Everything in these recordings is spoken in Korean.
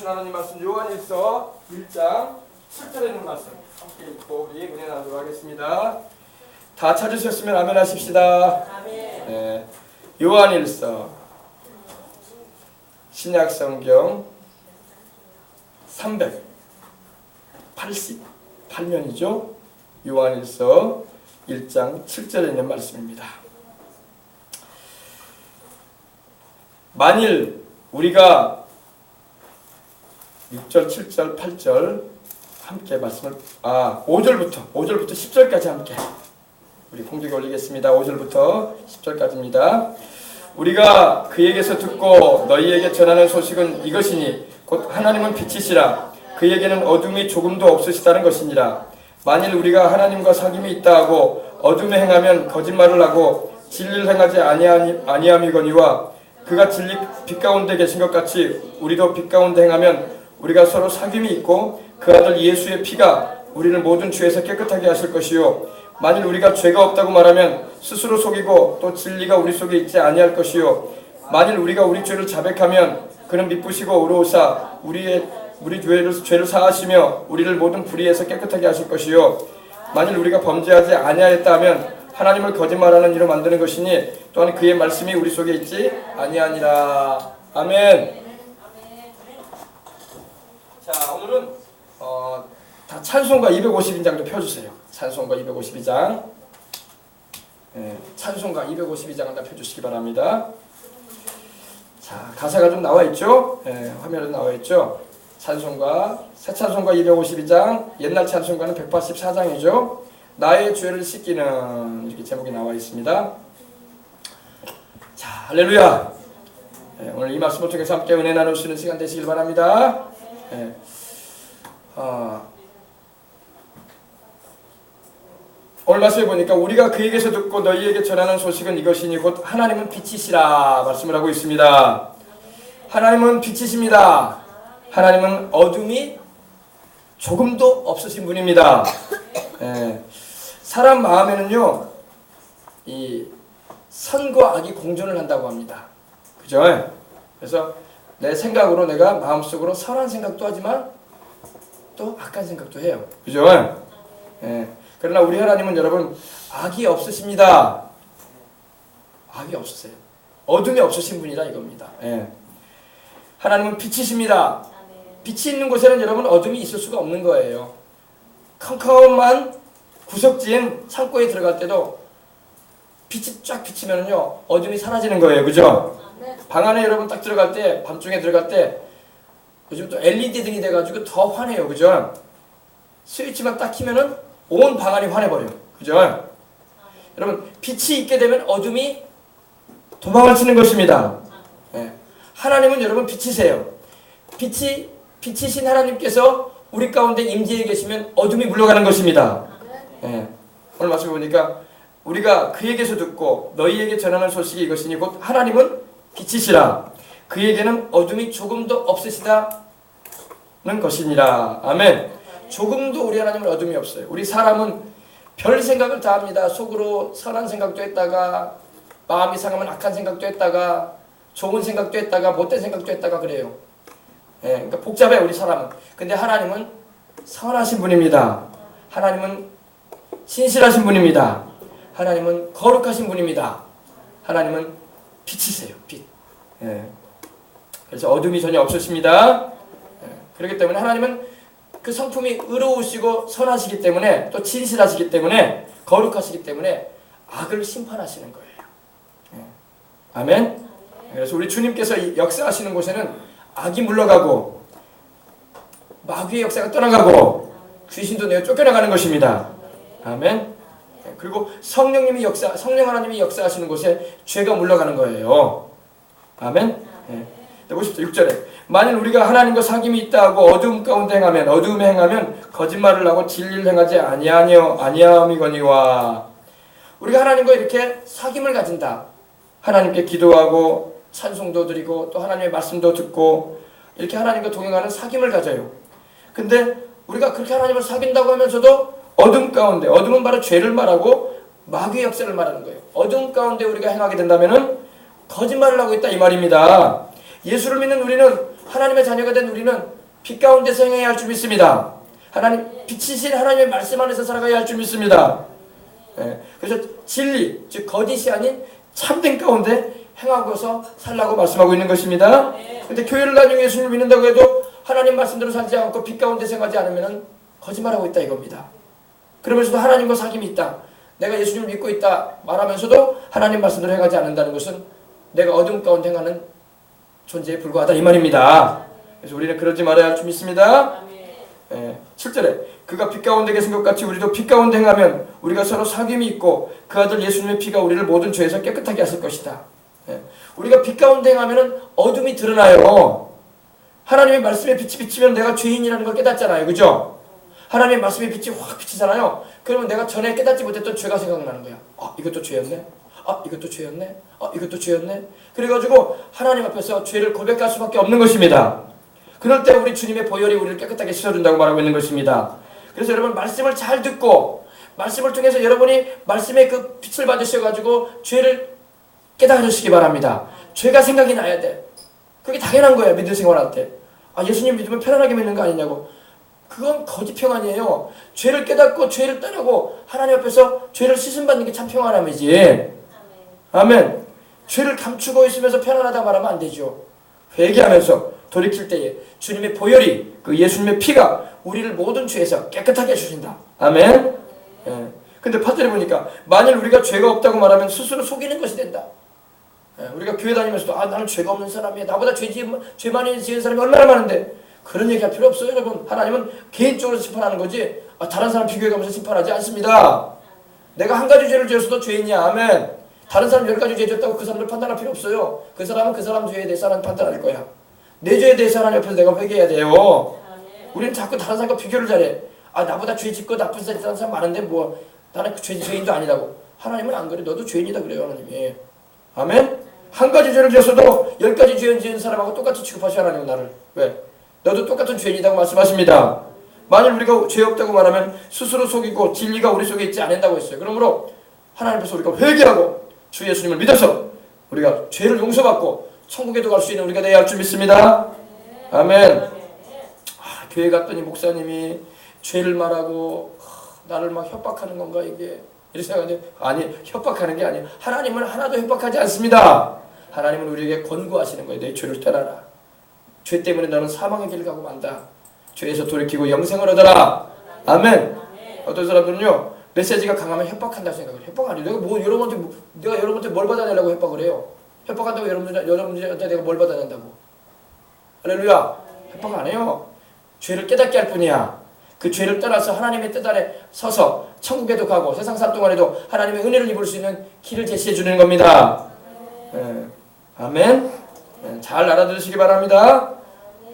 주신 하나님 말씀 요한일서 1장 7절에 있는 말씀 함께 읽고 우리 은혜 나누도록 하겠습니다. 다 찾으셨으면 아멘 하십시다. 아멘. 네. 요한일서 신약성경 388면이죠. 요한일서 1장 7절에 있는 말씀입니다. 만일 우리가 6절, 7절, 8절 함께 말씀을 5절부터 10절까지 함께 우리 공독에 올리겠습니다. 5절부터 10절까지입니다. 우리가 그에게서 듣고 너희에게 전하는 소식은 이것이니 곧 하나님은 빛이시라 그에게는 어둠이 조금도 없으시다는 것이니라. 만일 우리가 하나님과 사귐이 있다 하고 어둠에 행하면 거짓말을 하고 진리를 행하지 아니함이거니와 그가 진리 빛 가운데 계신 것 같이 우리도 빛 가운데 행하면 우리가 서로 사귐이 있고 그 아들 예수의 피가 우리를 모든 죄에서 깨끗하게 하실 것이요 만일 우리가 죄가 없다고 말하면 스스로 속이고 또 진리가 우리 속에 있지 아니할 것이요 만일 우리가 우리 죄를 자백하면 그는 미쁘시고 의로우사 우리 죄를 사하시며 우리를 모든 불의에서 깨끗하게 하실 것이요 만일 우리가 범죄하지 아니하였다 하면 하나님을 거짓말하는 이로 만드는 것이니 또한 그의 말씀이 우리 속에 있지 아니하니라. 아멘. 자, 오늘은 다 찬송가 252장도 펴주세요. 찬송가 252장. 찬송가 252장을 다 펴주시기 바랍니다. 자, 가사가 좀 나와 있죠? 화면에 나와 있죠? 찬송가, 새 찬송가 252장, 옛날 찬송가는 184장이죠? 나의 죄를 씻기는 이렇게 제목이 나와 있습니다. 자, 할렐루야. 오늘 이 말씀을 통해서 함께 은혜 나눌 수 있는 시간 되시길 바랍니다. 오늘 말씀에 보니까 우리가 그에게서 듣고 너희에게 전하는 소식은 이것이니 곧 하나님은 빛이시라 말씀을 하고 있습니다. 하나님은 빛이십니다. 하나님은 어둠이 조금도 없으신 분입니다. 사람 마음에는요, 이 선과 악이 공존을 한다고 합니다. 그죠? 그래서 내 생각으로 내가 마음속으로 선한 생각도 하지만 또 악한 생각도 해요. 그죠? 그러나 우리 하나님은 여러분 악이 없으십니다. 악이 없으세요. 어둠이 없으신 분이라 이겁니다. 하나님은 빛이십니다. 빛이 있는 곳에는 여러분 어둠이 있을 수가 없는 거예요. 컴컴한 구석진 창고에 들어갈 때도 빛이 쫙 비치면요 어둠이 사라지는 거예요. 그죠? 방 안에 여러분 딱 들어갈 때 밤중에 들어갈 때 요즘 또 LED 등이 돼가지고 더 환해요. 그죠? 스위치만 딱 키면은 온 방 안이 환해버려요. 그죠? 여러분 빛이 있게 되면 어둠이 도망을 치는 것입니다. 하나님은 여러분 빛이세요. 빛이신 하나님께서 우리 가운데 임재해 계시면 어둠이 물러가는 것입니다. 오늘 말씀 보니까 우리가 그에게서 듣고 너희에게 전하는 소식이 이것이니 곧 하나님은 빛이시라 그에게는 어둠이 조금도 없으시다는 것이니라. 아멘. 조금도 우리 하나님은 어둠이 없어요. 우리 사람은 별 생각을 다 합니다. 속으로 선한 생각도 했다가 마음이 상하면 악한 생각도 했다가 좋은 생각도 했다가 못된 생각도 했다가 그래요. 그러니까 복잡해 우리 사람은. 근데 하나님은 선하신 분입니다. 하나님은 신실하신 분입니다. 하나님은 거룩하신 분입니다. 하나님은 빛이세요. 빛. 그래서 어둠이 전혀 없으십니다. 그렇기 때문에 하나님은 그 성품이 의로우시고 선하시기 때문에 또 진실하시기 때문에 거룩하시기 때문에 악을 심판하시는 거예요. 아멘. 그래서 우리 주님께서 역사하시는 곳에는 악이 물러가고 마귀의 역사가 떠나가고 귀신도 내어 쫓겨나가는 것입니다. 아멘. 그리고 성령 하나님이 역사하시는 곳에 죄가 물러가는 거예요. 아멘. 보십시오. 6절에 만일 우리가 하나님과 사귐이 있다 하고 어둠에 행하면 거짓말을 하고 진리를 행하지 아니함이거니와. 우리가 하나님과 이렇게 사귐을 가진다. 하나님께 기도하고 찬송도 드리고 또 하나님의 말씀도 듣고 이렇게 하나님과 동행하는 사귐을 가져요. 근데 우리가 그렇게 하나님을 사귄다고 하면서도 어둠 가운데, 어둠은 바로 죄를 말하고 마귀의 역사를 말하는 거예요. 어둠 가운데 우리가 행하게 된다면은 거짓말을 하고 있다 이 말입니다. 예수를 믿는 우리는 하나님의 자녀가 된 우리는 빛 가운데서 행해야 할 줄 믿습니다. 하나님 빛이신 하나님의 말씀 안에서 살아가야 할 줄 믿습니다. 그래서 진리, 즉 거짓이 아닌 참된 가운데 행하고서 살라고 말씀하고 있는 것입니다. 근데 교회를 다니고 예수님을 믿는다고 해도 하나님 말씀대로 살지 않고 빛 가운데 생각하지 않으면 거짓말하고 있다 이겁니다. 그러면서도 하나님과 사귐이 있다, 내가 예수님을 믿고 있다 말하면서도 하나님 말씀대로 행하지 않는다는 것은 내가 어둠 가운데 행하는 존재에 불과하다 이 말입니다. 그래서 우리는 그러지 말아야 할 줄 믿습니다. 7절에 그가 빛 가운데 계신 것 같이 우리도 빛 가운데 행하면 우리가 서로 사귐이 있고 그 아들 예수님의 피가 우리를 모든 죄에서 깨끗하게 하실 것이다. 우리가 빛 가운데 행하면 어둠이 드러나요. 하나님의 말씀에 빛이 비치면 내가 죄인이라는 걸 깨닫잖아요. 그죠? 하나님의 말씀에 빛이 확 비치잖아요. 그러면 내가 전에 깨닫지 못했던 죄가 생각나는 거야. 이것도 죄였네. 이것도 죄였네. 이것도 죄였네. 그래가지고 하나님 앞에서 죄를 고백할 수밖에 없는 것입니다. 그럴 때 우리 주님의 보혈이 우리를 깨끗하게 씻어준다고 말하고 있는 것입니다. 그래서 여러분 말씀을 잘 듣고 말씀을 통해서 여러분이 말씀의 그 빛을 받으셔가지고 죄를 깨달으시기 바랍니다. 죄가 생각이 나야 돼. 그게 당연한 거예요. 믿는 생활할 때. 예수님 믿으면 편안하게 믿는 거 아니냐고. 그건 거짓 평안이에요. 죄를 깨닫고 죄를 떠나고 하나님 앞에서 죄를 씻음받는 게 참 평안함이지. 아멘. 죄를 감추고 있으면서 편안하다 말하면 안 되죠. 회개하면서 돌이킬 때에 주님의 보혈이, 그 예수님의 피가 우리를 모든 죄에서 깨끗하게 해주신다. 아멘. 근데 8절에 보니까 만일 우리가 죄가 없다고 말하면 스스로 속이는 것이 된다. 우리가 교회 다니면서도 나는 죄가 없는 사람이야, 나보다 죄 많이 지은 사람이 얼마나 많은데, 그런 얘기 할 필요 없어요. 여러분, 하나님은 개인적으로 심판하는 거지 다른 사람 비교해가면서 심판하지 않습니다. 내가 한 가지 죄를 지었어도 죄인이야. 아멘. 다른 사람 10가지 죄 지었다고 그 사람들 판단할 필요 없어요. 그 사람은 그 사람 죄에 대해서 하나님 판단할 거야. 내 죄에 대해서 하나님 옆에서 내가 회개해야 돼요. 우리는 자꾸 다른 사람과 비교를 잘해. 나보다 죄 짓고 나쁜 사람 많은데 나는 죄인도 아니라고. 하나님은 안 그래. 너도 죄인이다 그래요. 하나님이. 아멘. 한 가지 죄를 지었어도 10가지 죄 지은 사람하고 똑같이 취급하셔. 하나님은 나를. 왜? 너도 똑같은 죄인이라고 말씀하십니다. 만일 우리가 죄 없다고 말하면 스스로 속이고 진리가 우리 속에 있지 않는다고 했어요. 그러므로 하나님 앞에서 우리가 회개하고 주 예수님을 믿어서 우리가 죄를 용서받고 천국에도 갈 수 있는 우리가 되어야 할 줄 믿습니다. 아멘. 교회 갔더니 목사님이 죄를 말하고 나를 막 협박하는 건가 이게, 이렇게 생각하는데 아니, 협박하는 게 아니에요. 하나님은 하나도 협박하지 않습니다. 하나님은 우리에게 권고하시는 거예요. 내 죄를 떠나라. 죄 때문에 너는 사망의 길을 가고 만다. 죄에서 돌이키고 영생을 얻어라. 아멘. 어떤 사람들은요, 메시지가 강하면 협박한다고 생각을 해요. 협박 아니에요. 내가 여러분한테 뭘 받아내려고 협박을 해요. 협박한다고 여러분들한테 내가 뭘 받아낸다고. 할렐루야. 협박 안 해요. 죄를 깨닫게 할 뿐이야. 그 죄를 떠나서 하나님의 뜻 아래 서서 천국에도 가고 세상 살 동안에도 하나님의 은혜를 입을 수 있는 길을 제시해 주는 겁니다. 아멘. 잘 알아들으시기 바랍니다.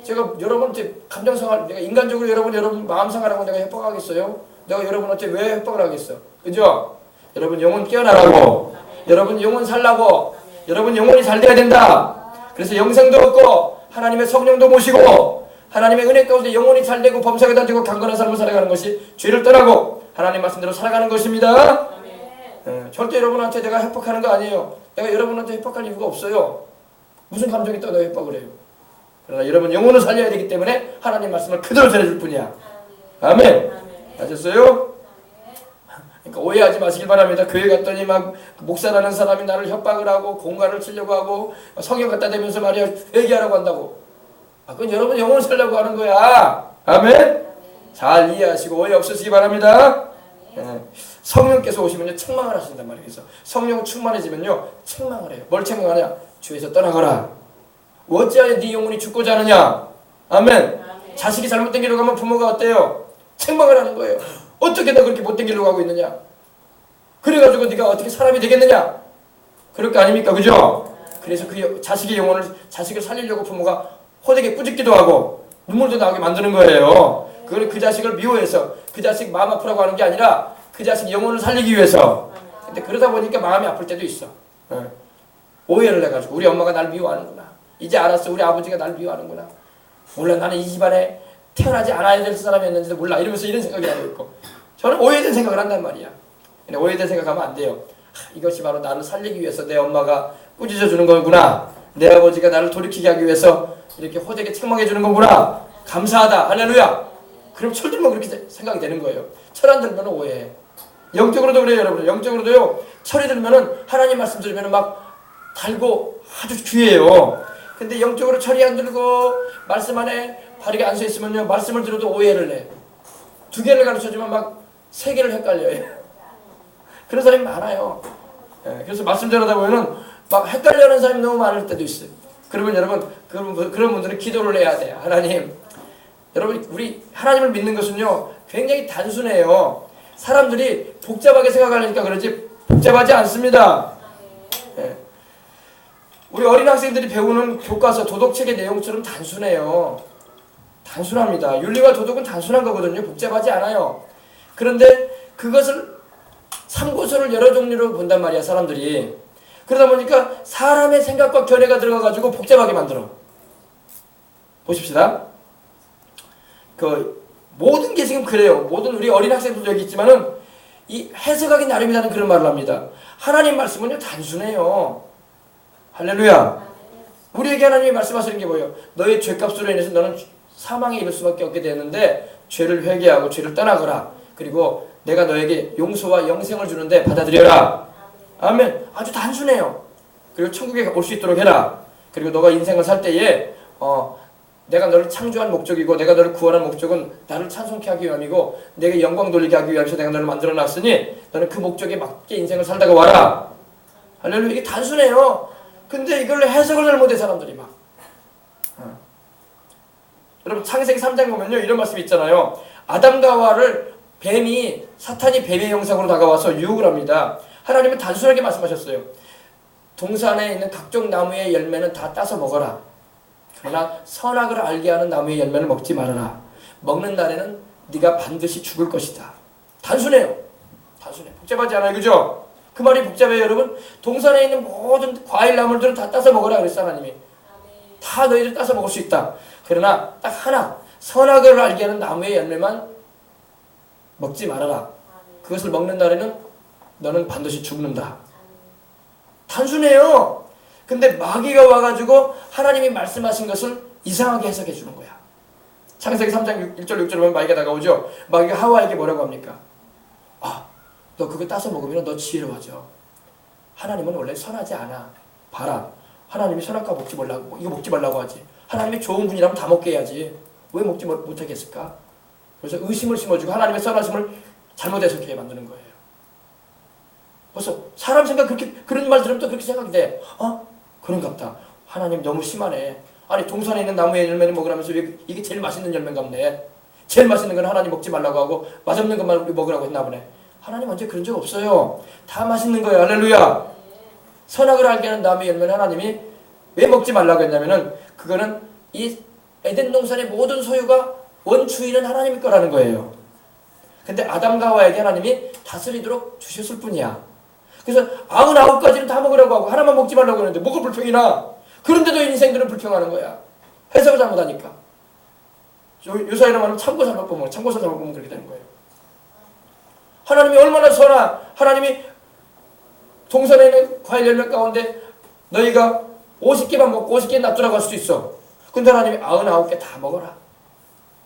제가 여러분한테 감정상할, 내가 인간적으로 여러분 마음 상하라고 내가 협박하겠어요? 내가 여러분한테 왜 협박을 하겠어? 그죠? 여러분 영혼 깨어나라고, 여러분 영혼 살라고, 여러분 영혼이 잘 돼야 된다. 그래서 영생도 얻고 하나님의 성령도 모시고 하나님의 은혜 가운데 영혼이 잘 되고 범사에 다지고 강건한 삶을 살아가는 것이 죄를 떠나고 하나님 말씀대로 살아가는 것입니다. 절대 여러분한테 내가 협박하는 거 아니에요. 내가 여러분한테 협박할 이유가 없어요. 무슨 감정이 떠나 협박을 해요. 그러나 여러분 영혼을 살려야 되기 때문에 하나님 말씀을 그대로 전해줄 뿐이야. 아멘. 아셨어요? 그러니까 오해하지 마시길 바랍니다. 교회 갔더니 막 목사라는 사람이 나를 협박을 하고 공갈을 치려고 하고 성경 갖다 대면서 말이야 회개하라고 한다고. 그건 여러분 영혼을 살려고 하는 거야. 아멘. 잘 이해하시고 오해 없으시기 바랍니다. 성령께서 오시면요 책망을 하신단 말이에요. 그래서 성령 충만해지면요 책망을 해요. 뭘 책망하냐? 죄에서 떠나거라. 어찌하여 네 영혼이 죽고자 하느냐? 아멘. 자식이 잘못된 길로 가면 부모가 어때요? 책망을 하는 거예요. 어떻게 너 그렇게 못된 길로 가고 있느냐? 그래가지고 네가 어떻게 사람이 되겠느냐? 그럴 거 아닙니까? 그죠? 그래서 그 자식을 살리려고 부모가 호되게 꾸짖기도 하고 눈물도 나오게 만드는 거예요. 그걸 그 자식을 미워해서 그 자식 마음 아프라고 하는 게 아니라 그 자식 영혼을 살리기 위해서. 근데 그러다 보니까 마음이 아플 때도 있어. 오해를 해가지고 우리 엄마가 날 미워하는구나. 이제 알았어. 우리 아버지가 날 미워하는구나. 몰라, 나는 이 집안에 태어나지 않아야 될 사람이었는지도 몰라. 이러면서 이런 생각이 하고 있고. 저는 오해된 생각을 한단 말이야. 근데 오해된 생각하면 안 돼요. 이것이 바로 나를 살리기 위해서 내 엄마가 꾸짖어 주는 거구나. 내 아버지가 나를 돌이키게 하기 위해서 이렇게 호되게 책망해 주는 거구나. 감사하다. 할렐루야. 그럼 철 들면 그렇게 생각이 되는 거예요. 철 안 들면 오해해. 영적으로도 그래요, 여러분. 영적으로도요. 철이 들면은 하나님 말씀 들으면 막 달고 아주 귀해요. 근데 영적으로 철이 안 들고 말씀 안에 바르게 안 서 있으면요, 말씀을 들어도 오해를 해. 두 개를 가르쳐주면 막 세 개를 헷갈려요. 그런 사람이 많아요. 예, 그래서 말씀 전하다 보면은 막 헷갈려하는 사람이 너무 많을 때도 있어요. 그러면 여러분 그런 분들은 기도를 해야 돼요. 하나님, 여러분 우리 하나님을 믿는 것은요 굉장히 단순해요. 사람들이 복잡하게 생각하니까 그러지 복잡하지 않습니다. 예. 우리 어린 학생들이 배우는 교과서 도덕책의 내용처럼 단순해요. 단순합니다. 윤리와 도덕은 단순한 거거든요. 복잡하지 않아요. 그런데 그것을 참고서를 여러 종류로 본단 말이야, 사람들이. 그러다 보니까 사람의 생각과 견해가 들어가가지고 복잡하게 만들어. 보십시다. 모든 게 지금 그래요. 모든 우리 어린 학생들도 여기 있지만은 이 해석하기 나름이라는 그런 말을 합니다. 하나님 말씀은요, 단순해요. 할렐루야. 우리에게 하나님이 말씀하시는 게 뭐예요? 너의 죄값으로 인해서 너는 사망에 이를 수밖에 없게 되었는데 죄를 회개하고 죄를 떠나거라. 그리고 내가 너에게 용서와 영생을 주는데 받아들여라. 아멘. 아주 단순해요. 그리고 천국에 올 수 있도록 해라. 그리고 너가 인생을 살 때에 내가 너를 창조한 목적이고 내가 너를 구원한 목적은 나를 찬송케 하기 위함이고 내게 영광 돌리게 하기 위해서 내가 너를 만들어놨으니 너는 그 목적에 맞게 인생을 살다가 와라. 할렐루야. 이게 단순해요. 근데 이걸 해석을 잘못해 사람들이 막. 여러분 창세기 3장 보면요 이런 말씀이 있잖아요. 아담과 하와를 사탄이 뱀의 형상으로 다가와서 유혹을 합니다. 하나님은 단순하게 말씀하셨어요. 동산에 있는 각종 나무의 열매는 다 따서 먹어라. 그러나 선악을 알게 하는 나무의 열매를 먹지 말아라. 먹는 날에는 네가 반드시 죽을 것이다. 단순해요. 단순해. 복잡하지 않아요. 그죠? 그 말이 복잡해요, 여러분. 동산에 있는 모든 과일 나물들은 다 따서 먹어라 그랬어, 하나님이. 다 너희들 따서 먹을 수 있다. 그러나 딱 하나, 선악을 알게 하는 나무의 열매만 먹지 말아라. 그것을 먹는 날에는 너는 반드시 죽는다. 단순해요. 근데 마귀가 와가지고 하나님이 말씀하신 것을 이상하게 해석해 주는 거야. 창세기 3장 1절 6절 보면 마귀가 다가오죠. 마귀가 하와에게 뭐라고 합니까? 너 그거 따서 먹으면 너 지혜로워져. 하나님은 원래 선하지 않아. 봐라. 하나님이 선악과 먹지 말라고, 이거 먹지 말라고 하지. 하나님이 좋은 분이라면 다 먹게 해야지. 왜 먹지 못하겠을까? 그래서 의심을 심어주고 하나님의 선하심을 잘못 해석해 만드는 거예요. 벌써 사람 생각 그런 말 들으면 또 그렇게 생각이 돼. 그런가 보다. 하나님 너무 심하네. 아니 동산에 있는 나무의 열매를 먹으라면서 이게 제일 맛있는 열매인가 보네. 제일 맛있는 건 하나님 먹지 말라고 하고 맛없는 것만 우리 먹으라고 했나 보네. 하나님 언제 그런 적 없어요. 다 맛있는 거예요. 할렐루야. 선악을 알게 하는 나무의 열매는 하나님이 왜 먹지 말라고 했냐면은 그거는 이 에덴 동산의 모든 소유가 원주인은 하나님의 거라는 거예요. 근데 아담과 하와에게 하나님이 다스리도록 주셨을 뿐이야. 그래서 99가지는 다 먹으라고 하고 하나만 먹지 말라고 했는데 뭐가 불평이나. 그런데도 인생들은 불평하는 거야. 해석을 잘못하니까. 요사이로 말하면 참고서 잘못 보면 그렇게 되는 거예요. 하나님이 얼마나 하나님이 동산에 있는 과일 열매 가운데 너희가 50개만 먹고 50개 놔두라고 할 수도 있어. 근데 하나님이 99개 다 먹어라.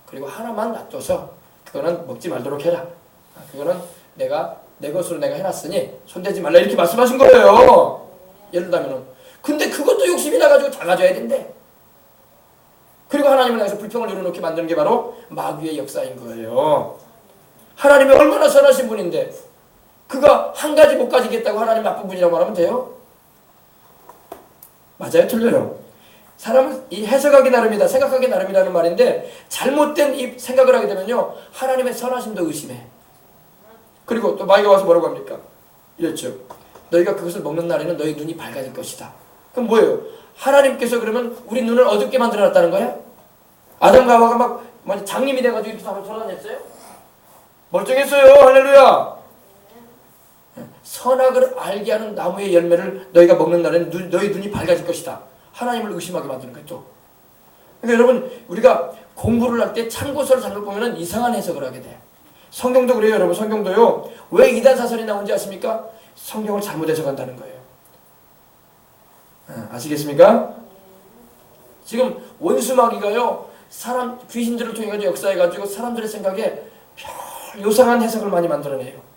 그리고 하나만 놔둬서 그거는 먹지 말도록 해라. 그거는 내 것으로 내가 해놨으니 손대지 말라 이렇게 말씀하신 거예요. 예를 들자면은. 근데 그것도 욕심이 나가지고 다 가져야 된대. 그리고 하나님을 향해서 불평을 이루어놓게 만드는 게 바로 마귀의 역사인 거예요. 하나님이 얼마나 선하신 분인데 그가 한 가지 못 가지겠다고 하나님 나쁜 분이라고 말하면 돼요? 맞아요? 틀려요? 사람은 이 해석하기 나름이다, 생각하기 나름이라는 말인데 잘못된 이 생각을 하게 되면요 하나님의 선하심도 의심해. 그리고 또 마귀가 와서 뭐라고 합니까? 이랬죠. 너희가 그것을 먹는 날에는 너희 눈이 밝아질 것이다. 그럼 뭐예요? 하나님께서 그러면 우리 눈을 어둡게 만들어놨다는 거야? 아담과 하와가 막 장님이 돼가지고 이렇게 돌아다녔어요? 멀쩡했어요. 할렐루야. 선악을 알게 하는 나무의 열매를 너희가 먹는 날에는 너희 눈이 밝아질 것이다. 하나님을 의심하게 만드는 거예요. 또. 그러니까 여러분 우리가 공부를 할 때 참고서를 잘못 보면 이상한 해석을 하게 돼. 성경도 그래요. 여러분 성경도요. 왜 이단 사설이 나온지 아십니까? 성경을 잘못 해석한다는 거예요. 아시겠습니까? 지금 원수 마귀가요, 사람 귀신들을 통해 가지고 역사해가지고 사람들의 생각에 별 요상한 해석을 많이 만들어내요.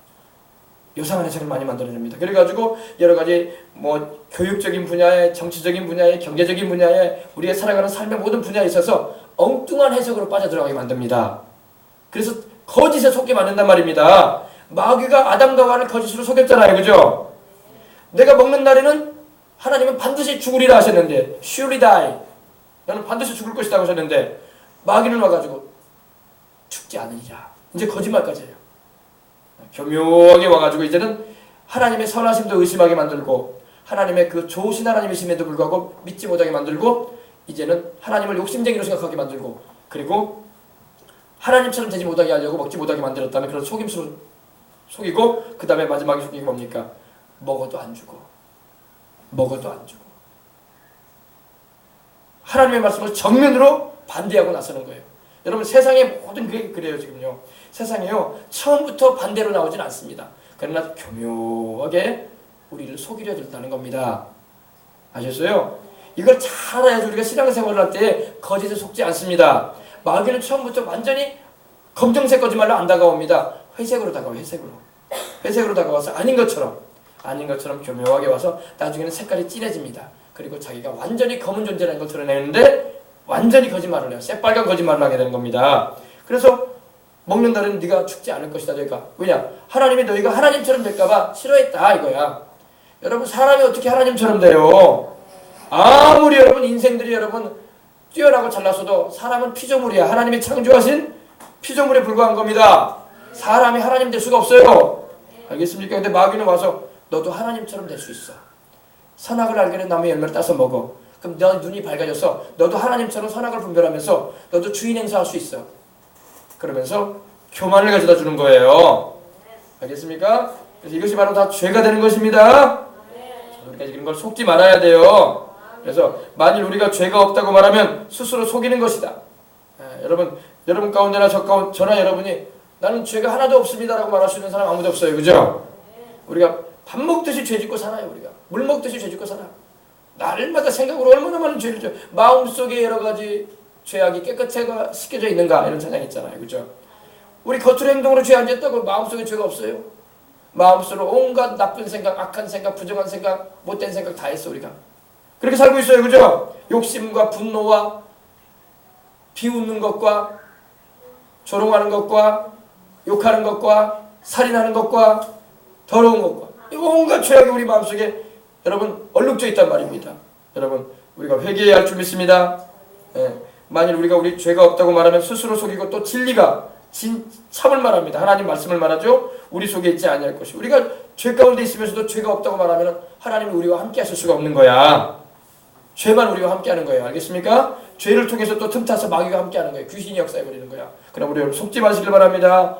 요상한 해석을 많이 만들어냅니다. 그래가지고 여러 가지 뭐 교육적인 분야에, 정치적인 분야에, 경제적인 분야에, 우리가 살아가는 삶의 모든 분야에 있어서 엉뚱한 해석으로 빠져들어가게 만듭니다. 그래서 거짓에 속게 만든단 말입니다. 마귀가 아담과 하와를 거짓으로 속였잖아요, 그죠? 내가 먹는 날에는 하나님은 반드시 죽으리라 하셨는데, surely die, 너는 반드시 죽을 것이다 하셨는데, 마귀는 와가지고 죽지 않으리라. 이제 거짓말까지 해요. 교묘하게 와가지고 이제는 하나님의 선하심도 의심하게 만들고, 하나님의 그 좋으신 하나님이심에도 불구하고 믿지 못하게 만들고, 이제는 하나님을 욕심쟁이로 생각하게 만들고, 그리고 하나님처럼 되지 못하게 하려고 먹지 못하게 만들었다는 그런 속임수로 속이고, 그 다음에 마지막에 속이기 뭡니까? 먹어도 안 주고, 먹어도 안 주고, 하나님의 말씀을 정면으로 반대하고 나서는 거예요. 여러분, 세상의 모든 게 그래요. 지금요, 세상에요, 처음부터 반대로 나오진 않습니다. 그러나 교묘하게 우리를 속이려 들다는 겁니다. 아셨어요? 이걸 잘 알아야지 우리가 신앙생활을 할 때 거짓에 속지 않습니다. 마귀는 처음부터 완전히 검정색 거짓말로 안 다가옵니다. 회색으로 다가와요. 회색으로 다가와서 아닌 것처럼 교묘하게 와서 나중에는 색깔이 진해집니다. 그리고 자기가 완전히 검은 존재라는 걸 드러내는데 완전히 거짓말을 해요. 새빨간 거짓말을 하게 되는 겁니다. 그래서 먹는 날은 네가 죽지 않을 것이다. 너희가. 왜냐? 하나님이 너희가 하나님처럼 될까봐 싫어했다 이거야. 여러분, 사람이 어떻게 하나님처럼 돼요? 아무리 여러분 인생들이 여러분 뛰어나고 잘났어도 사람은 피조물이야. 하나님이 창조하신 피조물에 불과한 겁니다. 사람이 하나님 될 수가 없어요. 알겠습니까? 근데 마귀는 와서 너도 하나님처럼 될 수 있어. 선악을 알게 된 나무의 열매를 따서 먹어. 그럼 너 눈이 밝아져서 너도 하나님처럼 선악을 분별하면서 너도 주인 행사할 수 있어. 그러면서 교만을 가져다 주는 거예요. 알겠습니까? 그래서 이것이 바로 다 죄가 되는 것입니다. 우리가 이런 걸 속지 말아야 돼요. 그래서 만일 우리가 죄가 없다고 말하면 스스로 속이는 것이다. 여러분 가운데나 저나 여러분이 나는 죄가 하나도 없습니다라고 말할 수 있는 사람 아무도 없어요. 그죠? 우리가 밥 먹듯이 죄 짓고 살아요. 우리가 물 먹듯이 죄 짓고 살아. 날마다 생각으로 얼마나 많은 죄를 져. 마음속에 여러 가지 죄악이 깨끗해가 씻겨져 있는가 이런 찬양이 있잖아요. 그죠? 우리 겉으로 행동으로 죄 안 짓다고 마음속에 죄가 없어요. 마음속으로 온갖 나쁜 생각, 악한 생각, 부정한 생각, 못된 생각 다 했어. 우리가 그렇게 살고 있어요. 그죠? 욕심과 분노와 비웃는 것과 조롱하는 것과 욕하는 것과 살인하는 것과 더러운 것과 온갖 죄악이 우리 마음속에 여러분 얼룩져 있단 말입니다. 여러분, 우리가 회개해야 할 줄 믿습니다. 만일 우리가 우리 죄가 없다고 말하면 스스로 속이고 또 진리가 참을 말합니다. 하나님 말씀을 말하죠. 우리 속에 있지 아니할 것이. 우리가 죄 가운데 있으면서도 죄가 없다고 말하면 하나님이 우리와 함께 하실 수가 없는 거야. 죄만 우리와 함께 하는 거예요. 알겠습니까? 죄를 통해서 또 틈타서 마귀가 함께 하는 거예요. 귀신이 역사해버리는 거야. 그럼 우리 여러분 속지 마시길 바랍니다.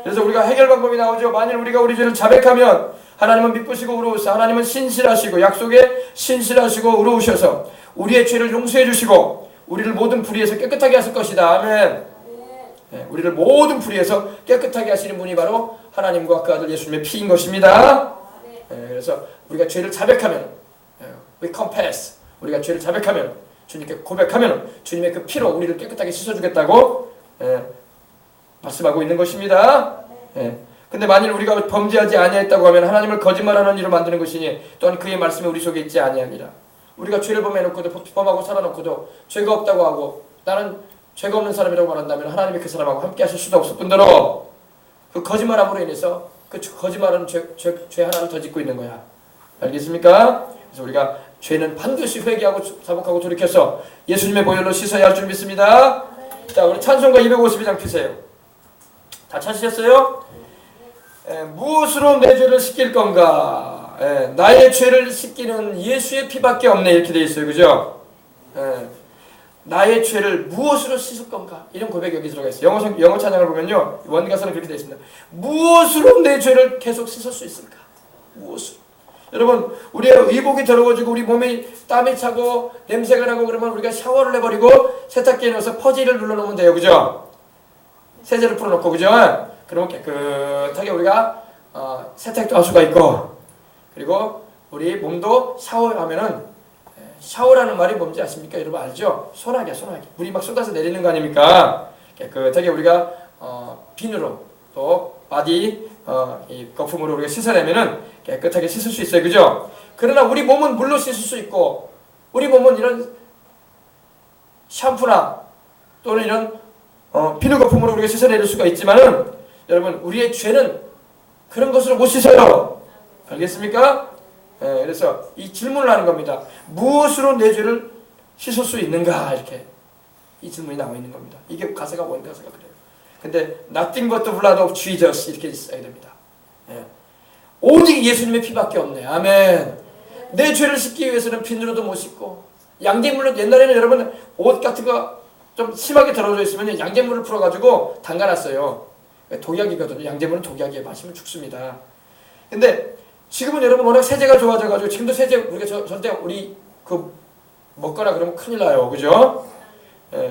그래서 우리가 해결 방법이 나오죠. 만일 우리가 우리 죄를 자백하면 하나님은 미쁘시고 의로우시고 하나님은 신실하시고 약속에 신실하시고 의로우셔서 우리의 죄를 용서해 주시고 우리를 모든 불의에서 깨끗하게 하실 것이다. 아멘. 우리를 모든 불의에서 깨끗하게 하시는 분이 바로 하나님과 그 아들 예수님의 피인 것입니다. 그래서 우리가 죄를 자백하면 we confess. 우리가 죄를 자백하면 주님께 고백하면 주님의 그 피로 우리를 깨끗하게 씻어주겠다고 말씀하고 있는 것입니다. 근데 만일 우리가 범죄하지 아니했다고 하면 하나님을 거짓말하는 이로 만드는 것이니 또한 그의 말씀이 우리 속에 있지 아니하니라. 우리가 죄를 범해놓고도 범하고 살아놓고도 죄가 없다고 하고 나는 죄가 없는 사람이라고 말한다면 하나님이 그 사람하고 함께 하실 수도 없을 뿐더러 그 거짓말함으로 인해서 그 거짓말하는 죄 하나를 더 짓고 있는 거야. 알겠습니까? 그래서 우리가 죄는 반드시 회개하고 자복하고 돌이켜서 예수님의 보혈로 씻어야 할 줄 믿습니다. 자, 우리 찬송가 252장 피세요. 다 찾으셨어요? 무엇으로 내 죄를 씻길 건가? 나의 죄를 씻기는 예수의 피밖에 없네. 이렇게 되어 있어요. 그죠? 나의 죄를 무엇으로 씻을 건가? 이런 고백이 여기 들어가 있어요. 영어 찬양을 보면요, 원가사는 그렇게 되어 있습니다. 무엇으로 내 죄를 계속 씻을 수 있을까? 무엇으로? 여러분, 우리의 의복이 더러워지고 우리 몸에 땀이 차고 냄새가 나고 그러면 우리가 샤워를 해버리고 세탁기에 넣어서 퍼지를 눌러놓으면 돼요. 그죠? 세제를 풀어놓고. 그죠? 그러면 깨끗하게 우리가 세탁도 할 수가 있고, 그리고 우리 몸도 샤워하면은 샤워라는 말이 뭔지 아십니까? 여러분 알죠? 소나기. 물이 막 쏟아서 내리는 거 아닙니까? 깨끗하게 우리가 비누로 또 바디 이 거품으로 우리가 씻어내면은 깨끗하게 씻을 수 있어요. 그죠? 그러나 우리 몸은 물로 씻을 수 있고 우리 몸은 이런 샴푸나 또는 이런 비누 거품으로 우리가 씻어내릴 수가 있지만은 여러분 우리의 죄는 그런 것으로 못 씻어요. 알겠습니까? 그래서 이 질문을 하는 겁니다. 무엇으로 내 죄를 씻을 수 있는가? 이렇게 이 질문이 나와 있는 겁니다. 이게 가사가 원가사가 그래요. 근데 nothing but the blood of Jesus 이렇게 써야 됩니다. 오직 예수님의 피밖에 없네. 아멘. 내 죄를 씻기 위해서는 비누로도 못 씻고 양잿물로 옛날에는 여러분 옷 같은 거 좀 심하게 더러워져 있으면 양잿물을 풀어가지고 담가놨어요. 독약이거든요. 양잿물은 독약이에요. 마시면 죽습니다. 근데 지금은 여러분 워낙 세제가 좋아져가지고 지금도 세제 우리가 절대 우리 그 먹거나 그러면 큰일 나요. 그죠?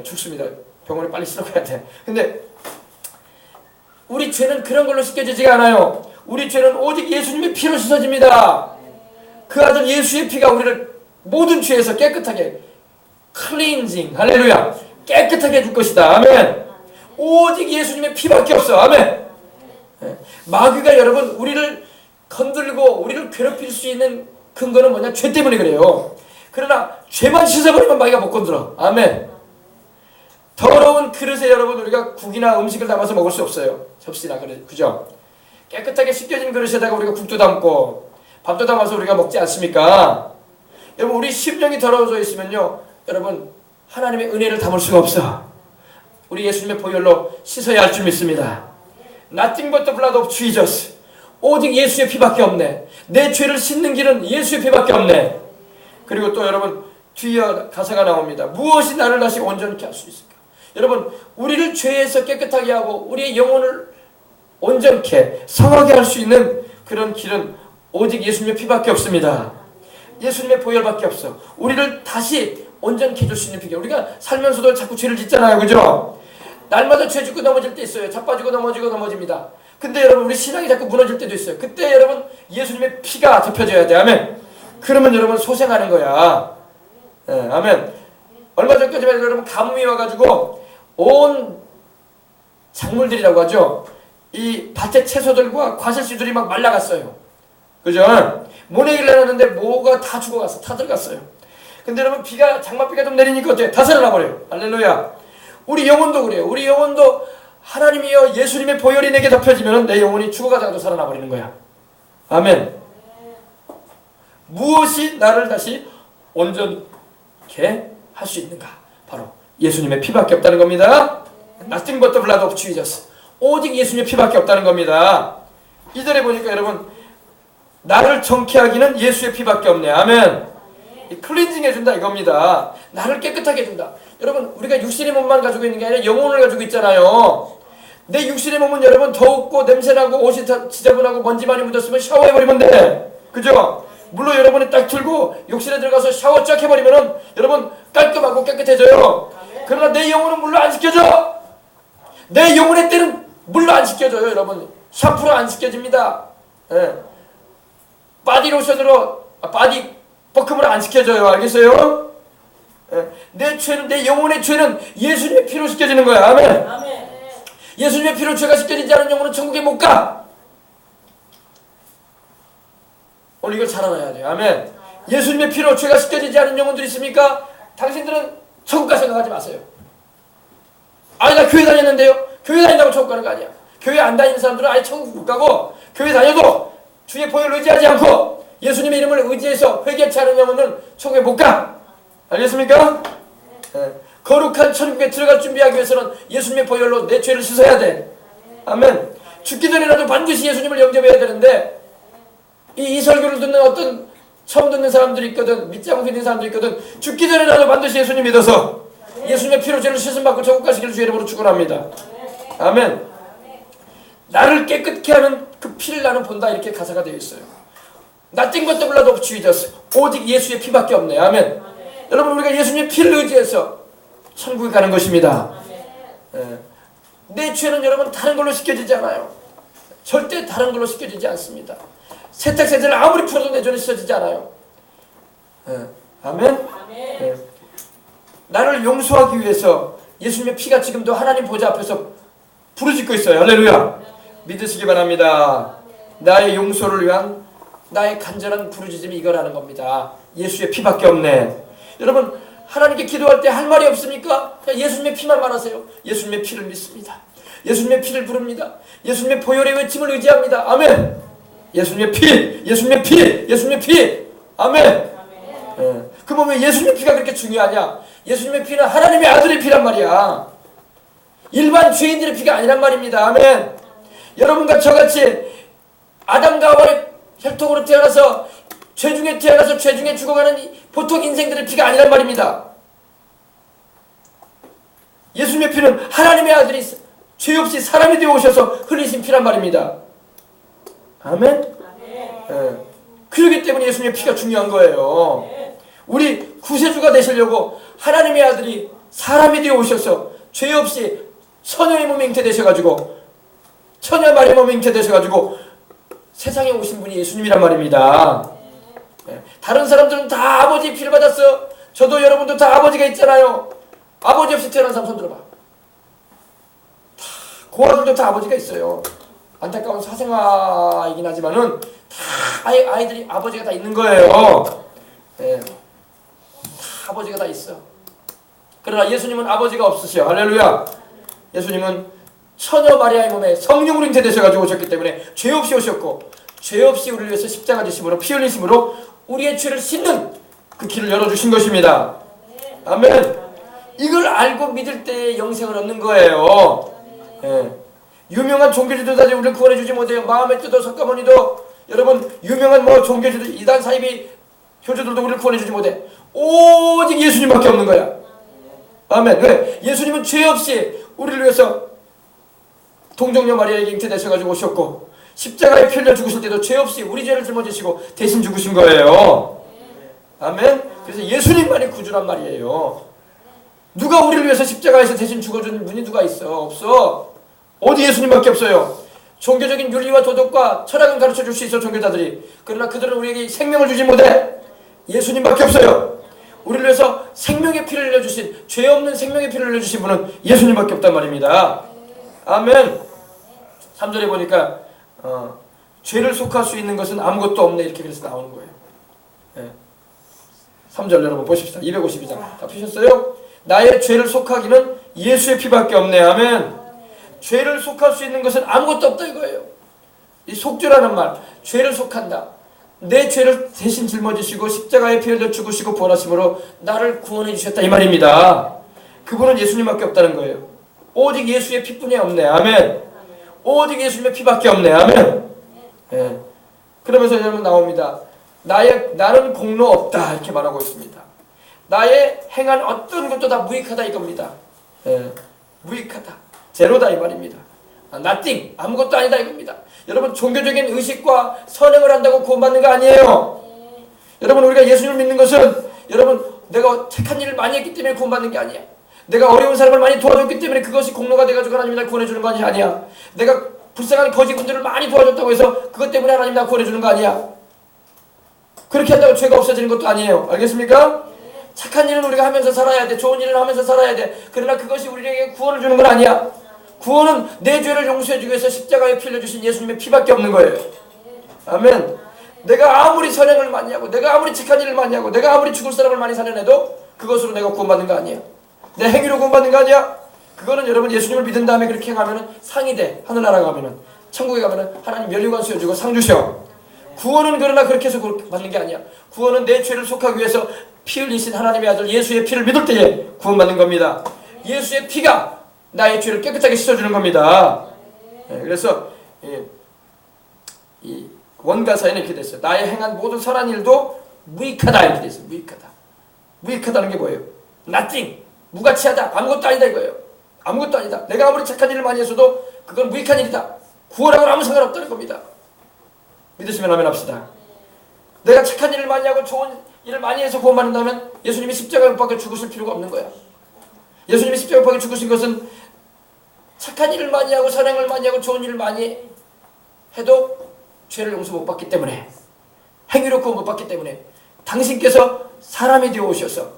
죽습니다. 병원에 빨리 실어가야 돼. 근데 우리 죄는 그런 걸로 씻겨지지가 않아요. 우리 죄는 오직 예수님의 피로 씻어집니다. 그 아들 예수의 피가 우리를 모든 죄에서 깨끗하게 클린징 할렐루야 깨끗하게 해줄 것이다. 아멘. 오직 예수님의 피밖에 없어. 아멘. 마귀가 여러분 우리를 건들고 우리를 괴롭힐 수 있는 근거는 뭐냐? 죄 때문에 그래요. 그러나 죄만 씻어버리면 마귀가 못 건들어. 아멘. 더러운 그릇에 여러분 우리가 국이나 음식을 담아서 먹을 수 없어요. 접시나 그죠? 깨끗하게 씻겨진 그릇에다가 우리가 국도 담고 밥도 담아서 우리가 먹지 않습니까? 여러분 우리 심령이 더러워져 있으면요 여러분 하나님의 은혜를 담을 수가 없어. 우리 예수님의 보혈로 씻어야 할 줄 믿습니다. Nothing but the blood of Jesus. 오직 예수의 피밖에 없네. 내 죄를 씻는 길은 예수의 피밖에 없네. 그리고 또 여러분 뒤에 가사가 나옵니다. 무엇이 나를 다시 온전케 할 수 있을까? 여러분 우리를 죄에서 깨끗하게 하고 우리의 영혼을 온전케 성하게 할 수 있는 그런 길은 오직 예수님의 피밖에 없습니다. 예수님의 보혈밖에 없어. 우리를 다시 온전케 해줄 수 있는 피가. 우리가 살면서도 자꾸 죄를 짓잖아요. 그죠? 날마다 죄 짓고 넘어질 때 있어요. 자빠지고 넘어집니다. 근데 여러분 우리 신앙이 자꾸 무너질 때도 있어요. 그때 여러분 예수님의 피가 덮여져야 돼. 아멘. 그러면 여러분 소생하는 거야. 아멘. 얼마 전까지만 해도 여러분 가뭄이 와가지고 온 작물들이라고 하죠. 이 밭의 채소들과 과실씨들이 막 말라갔어요. 그죠? 모내기를 해놨는데 모가 다 죽어갔어. 다 들어갔어요. 근데 여러분 장맛비가 좀 내리니까 어때요? 다 살아나버려요. 할렐루야. 우리 영혼도 그래요. 우리 영혼도 하나님이여 예수님의 보혈이 내게 덮여지면 내 영혼이 죽어가다가도 살아나버리는 거야. 아멘. 무엇이 나를 다시 온전케 할 수 있는가? 바로 예수님의 피밖에 없다는 겁니다. Nothing but the blood of Jesus. 오직 예수님의 피밖에 없다는 겁니다. 2절에 보니까 여러분 나를 정케 하기는 예수의 피밖에 없네. 아멘. 클렌징 해준다 이겁니다. 나를 깨끗하게 해준다. 여러분 우리가 육신의 몸만 가지고 있는 게 아니라 영혼을 가지고 있잖아요. 내 육신의 몸은 여러분 더웁고 냄새나고 옷이 지저분하고 먼지 많이 묻었으면 샤워해버리면 돼. 그죠? 물로 여러분이 딱 틀고 욕실에 들어가서 샤워 쫙 해버리면은 여러분 깔끔하고 깨끗해져요. 그러나 내 영혼은 물로 안 씻겨져. 내 영혼의 때는 물로 안 씻겨져요. 여러분 샴푸로 안 씻겨집니다. 바디로션으로 바디 버큼으로 안 씻겨져요. 알겠어요? 내 죄는 내 영혼의 죄는 예수님의 피로 씻겨지는 거야. 아멘. 아멘. 예수님의 피로 죄가 씻겨지지 않은 영혼은 천국에 못 가. 오늘 이걸 잘 알아야 돼요. 아멘. 예수님의 피로 죄가 씻겨지지 않은 영혼들이 있습니까? 당신들은 천국 갈 생각하지 마세요. 아니 나 교회 다녔는데요. 교회 다닌다고 천국 가는 거 아니야. 교회 안 다니는 사람들은 아예 천국 못 가고 교회 다녀도 주의 보혈을 의지하지 않고 예수님의 이름을 의지해서 회개치 않은 영혼은 천국에 못 가. 알겠습니까? 거룩한 천국에 들어갈 준비하기 위해서는 예수님의 보혈로 내 죄를 씻어야 돼. 아멘. 죽기 전에라도 반드시 예수님을 영접해야 되는데 이 설교를 듣는 어떤 처음 듣는 사람들이 있거든. 믿지 않고 있는 사람들이 있거든. 죽기 전에라도 반드시 예수님 믿어서 예수님의 피로 죄를 씻음받고 천국 가시기를 주의 이름으로 축원합니다. 아멘. 나를 깨끗게 하는 그 피를 나는 본다 이렇게 가사가 되어 있어요. Nothing but the blood of Jesus. 오직 예수의 피밖에 없네. 아멘. 여러분 우리가 예수님의 피를 의지해서 천국에 가는 것입니다. 내 죄는 여러분 다른 걸로 씻겨지지 않아요. 절대 다른 걸로 씻겨지지 않습니다. 세탁세제를 아무리 풀어도 내 죄는 씻어지지 않아요. 아멘. 네. 나를 용서하기 위해서 예수님의 피가 지금도 하나님 보좌 앞에서 부르짖고 있어요. 할렐루야. 믿으시기 바랍니다. 나의 용서를 위한 나의 간절한 부르짖음이 이거라는 겁니다. 예수의 피밖에 없네. 여러분 하나님께 기도할 때 할 말이 없습니까? 그냥 예수님의 피만 말하세요. 예수님의 피를 믿습니다. 예수님의 피를 부릅니다. 예수님의 보혈의 외침을 의지합니다. 아멘. 예수님의 피, 예수님의 피, 예수님의 피. 아멘. 예. 그러면 왜 예수님의 피가 그렇게 중요하냐? 예수님의 피는 하나님의 아들의 피란 말이야. 일반 죄인들의 피가 아니란 말입니다. 아멘. 여러분과 저같이 아담과 하와의 혈통으로 태어나서 죄 중에 태어나서 죄 중에 죽어가는 보통 인생들의 피가 아니란 말입니다. 예수님의 피는 하나님의 아들이 죄 없이 사람이 되어 오셔서 흘리신 피란 말입니다. 아멘. 예. 그렇기 때문에 예수님의 피가 중요한 거예요. 우리 구세주가 되시려고 하나님의 아들이 사람이 되어 오셔서 죄 없이 처녀의 몸에 잉태되셔가지고 처녀 마리아 몸에 잉태되셔가지고 세상에 오신 분이 예수님이란 말입니다. 다른 사람들은 다 아버지의 피를 받았어. 저도 여러분도 다 아버지가 있잖아요. 아버지 없이 태어난 사람 손 들어봐. 고아들도 다 아버지가 있어요. 안타까운 사생아이긴 하지만은 다 아이들이 아버지가 다 있는 거예요. 네. 다 아버지가 다 있어. 그러나 예수님은 아버지가 없으셔. 할렐루야. 예수님은 처녀 마리아의 몸에 성령으로 잉태되셔가지고 오셨기 때문에 죄 없이 오셨고 죄 없이 우리를 위해서 십자가 지심으로 피 흘리심으로 우리의 죄를 씻는 그 길을 열어주신 것입니다. 아멘. 이걸 알고 믿을 때 영생을 얻는 거예요. 예. 유명한 종교지도자들이 우리를 구원해주지 못해요. 마음의 뜻도 석가모니도 여러분 유명한 뭐 종교지도 이단 사이비 교주들도 우리를 구원해주지 못해. 오직 예수님밖에 없는 거야. 아멘. 왜? 예수님은 죄 없이 우리를 위해서 동정녀 마리아에게 잉태되셔가지고 오셨고 십자가에 피 흘려 죽으실 때도 죄 없이 우리 죄를 짊어지시고 대신 죽으신 거예요. 아멘. 그래서 예수님만이 구주란 말이에요. 누가 우리를 위해서 십자가에서 대신 죽어준 분이 누가 있어? 없어. 어디 예수님밖에 없어요. 종교적인 윤리와 도덕과 철학은 가르쳐 줄 수 있어 종교자들이. 그러나 그들은 우리에게 생명을 주지 못해. 예수님밖에 없어요. 우리를 위해서 생명의 피를 흘려주신 죄 없는 생명의 피를 흘려주신 분은 예수님밖에 없단 말입니다. 아멘. 3절에 보니까 죄를 속할 수 있는 것은 아무것도 없네 이렇게 그래서 나오는 거예요. 네. 3절 여러분 보십시다. 252장 다 피셨어요? 나의 죄를 속하기는 예수의 피밖에 없네. 아멘. 죄를 속할 수 있는 것은 아무것도 없다 이거예요. 이 속죄라는 말, 죄를 속한다. 내 죄를 대신 짊어지시고 십자가에 피 흘려 죽으시고 부활하심으로 나를 구원해 주셨다 이 말입니다. 그분은 예수님밖에 없다는 거예요. 오직 예수의 피뿐이 없네. 아멘. 오직 예수님의 피밖에 없네. 아멘. 예. 그러면서 여러분 나옵니다. 나는 공로 없다 이렇게 말하고 있습니다. 나의 행한 어떤 것도 다 무익하다 이겁니다. 예. 무익하다. 제로다 이 말입니다. nothing. 아무것도 아니다 이겁니다. 여러분 종교적인 의식과 선행을 한다고 구원받는 거 아니에요. 여러분 우리가 예수님을 믿는 것은 여러분 내가 착한 일을 많이 했기 때문에 구원받는 게 아니야. 내가 어려운 사람을 많이 도와줬기 때문에 그것이 공로가 돼가지고 하나님이 날 구원해주는 거 아니야. 내가 불쌍한 거지분들을 많이 도와줬다고 해서 그것 때문에 하나님이 날 구원해주는 거 아니야. 그렇게 한다고 죄가 없어지는 것도 아니에요. 알겠습니까? 착한 일은 우리가 하면서 살아야 돼. 좋은 일을 하면서 살아야 돼. 그러나 그것이 우리에게 구원을 주는 건 아니야. 구원은 내 죄를 용서해주기 위해서 십자가에 피 흘려주신 예수님의 피밖에 없는 거예요. 아멘. 내가 아무리 선행을 많이 하고 내가 아무리 착한 일을 많이 하고 내가 아무리 죽을 사람을 많이 살려내도 그것으로 내가 구원받는 거 아니에요. 내 행위로 구원받는 거 아니야. 그거는 여러분 예수님을 믿은 다음에 그렇게 행하면 상이 돼. 하늘나라 가면은 천국에 가면은 하나님 면류관 씌워주고 상 주셔. 구원은 그러나 그렇게 해서 받는 게 아니야. 구원은 내 죄를 속하기 위해서 피 흘리신 하나님의 아들 예수의 피를 믿을 때에 구원받는 겁니다. 예수의 피가 나의 죄를 깨끗하게 씻어주는 겁니다. 예, 그래서 이 원가사에는 이렇게 됐어요. 나의 행한 모든 선한 일도 무익하다 이렇게 됐어요. 무익하다. 무익하다는 게 뭐예요? nothing. 무가치하다. 아무것도 아니다 이거예요. 아무것도 아니다. 내가 아무리 착한 일을 많이 했어도 그건 무익한 일이다. 구원하고는 아무 상관없다는 겁니다. 믿으시면 아멘 합시다. 내가 착한 일을 많이 하고 좋은 일을 많이 해서 구원받는다면 예수님이 십자가에 못 박혀 죽으실 필요가 없는 거야. 예수님이 십자가에 못 박혀 죽으신 것은 착한 일을 많이 하고 선행을 많이 하고 좋은 일을 많이 해도 죄를 용서 못 받기 때문에 행위로 구원 못 받기 때문에 당신께서 사람이 되어 오셔서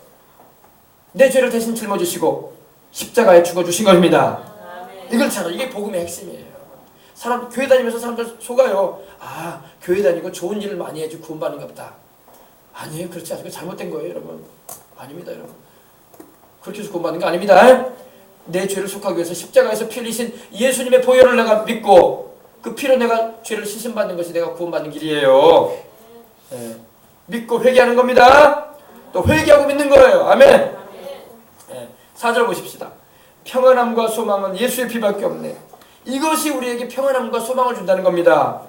내 죄를 대신 짊어지시고 십자가에 죽어주신 겁니다. 이걸 잘 이게 복음의 핵심이에요. 사람 교회 다니면서 사람들 속아요. 아, 교회 다니고 좋은 일을 많이 해주 구원받는가 보다. 아니에요. 그렇지 않고 잘못된 거예요, 여러분. 아닙니다, 여러분. 그렇게 해서 구원받는 거 아닙니다. 내 죄를 속하기 위해서 십자가에서 피 흘리신 예수님의 보혈을 내가 믿고 그 피로 내가 죄를 씻음받는 것이 내가 구원받는 길이에요. 네. 믿고 회개하는 겁니다. 또 회개하고 믿는 거예요. 아멘. 네. 4절 보십시다. 평안함과 소망은 예수의 피밖에 없네. 이것이 우리에게 평안함과 소망을 준다는 겁니다.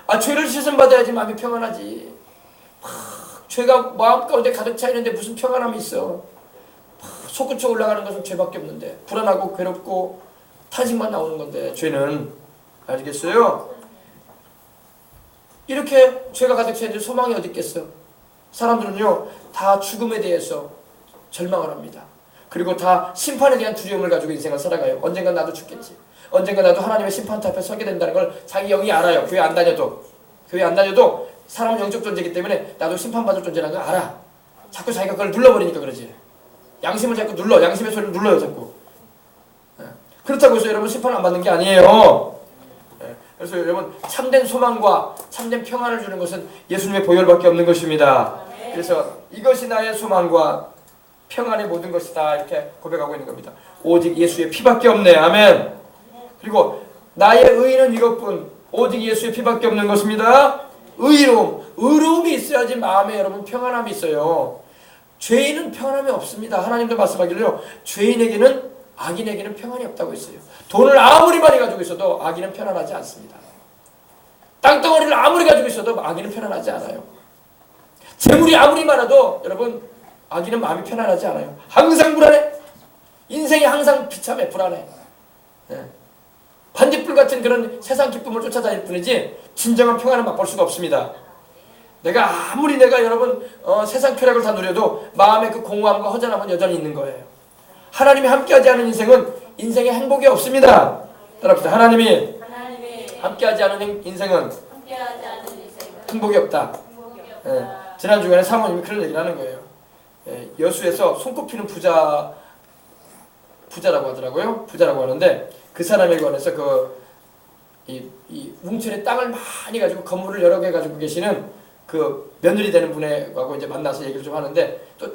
아, 죄를 씻음받아야지 마음이 평안하지. 죄가 마음 가운데 가득 차 있는데 무슨 평안함이 있어. 솟구쳐 올라가는 것은 죄밖에 없는데 불안하고 괴롭고 탄식만 나오는 건데 죄는. 알겠어요? 이렇게 죄가 가득 차 있는데 소망이 어디 있겠어. 사람들은요 다 죽음에 대해서 절망을 합니다. 그리고 다 심판에 대한 두려움을 가지고 인생을 살아가요. 언젠간 나도 죽겠지. 언젠가 나도 하나님의 심판 앞에 서게 된다는 걸 자기 영이 알아요. 교회 안 다녀도 사람은 영적 존재이기 때문에 나도 심판받을 존재라는 걸 알아. 자꾸 자기가 그걸 눌러버리니까 그러지. 양심을 자꾸 눌러. 양심의 소리를 눌러요 자꾸. 그렇다고 해서 여러분 심판 안 받는 게 아니에요. 그래서 여러분 참된 소망과 참된 평안을 주는 것은 예수님의 보혈밖에 없는 것입니다. 그래서 이것이 나의 소망과 평안의 모든 것이다 이렇게 고백하고 있는 겁니다. 오직 예수의 피밖에 없네. 아멘. 그리고 나의 의는 이것뿐. 오직 예수의 피밖에 없는 것입니다. 의로움이 있어야지 마음에 여러분 평안함이 있어요. 죄인은 평안함이 없습니다. 하나님도 말씀하기를요 죄인에게는 악인에게는 평안이 없다고 했어요. 돈을 아무리 많이 가지고 있어도 악인은 편안하지 않습니다. 땅덩어리를 아무리 가지고 있어도 악인은 편안하지 않아요. 재물이 아무리 많아도 여러분 악인은 마음이 편안하지 않아요. 항상 불안해. 인생이 항상 비참해. 불안해. 반딧불 같은 그런 세상 기쁨을 쫓아다닐 뿐이지 진정한 평안은 맛볼 수가 없습니다. 아무리 여러분 세상 쾌락을 다 누려도 마음의 그 공허함과 허전함은 여전히 있는 거예요. 하나님이 함께하지 않은 인생에 행복이 없습니다. 따라합시다. 하나님이 함께하지 않은 인생은 행복이 없다. 지난 주간에 사모님이 그런 얘기를 하는 거예요. 여수에서 손꼽히는 부자라고 하더라고요. 부자라고 하는데 그 사람에 관해서 이 웅천에 땅을 많이 가지고 건물을 여러 개 가지고 계시는 그 며느리 되는 분하고 이제 만나서 얘기를 좀 하는데 또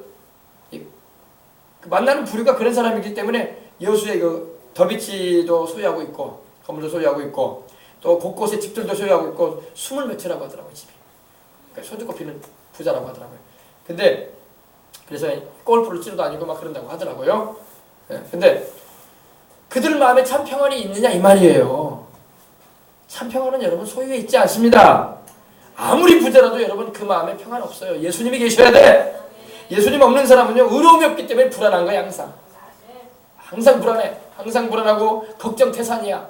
만나는 부류가 그런 사람이기 때문에 여수에 그 더비치도 소유하고 있고 건물도 소유하고 있고 또 곳곳에 집들도 소유하고 있고 20몇 채라고 하더라고요 집이. 그러니까 손꼽히는 부자라고 하더라고요. 근데 그래서 골프를 치러 다니고 막 그런다고 하더라고요. 근데 그들 마음에 참 평안이 있느냐 이 말이에요. 참 평안은 여러분 소유에 있지 않습니다. 아무리 부자라도 여러분 그 마음에 평안 없어요. 예수님이 계셔야 돼. 예수님 없는 사람은요 의로움이 없기 때문에 불안한 거야. 항상 불안해. 항상 불안하고 걱정태산이야.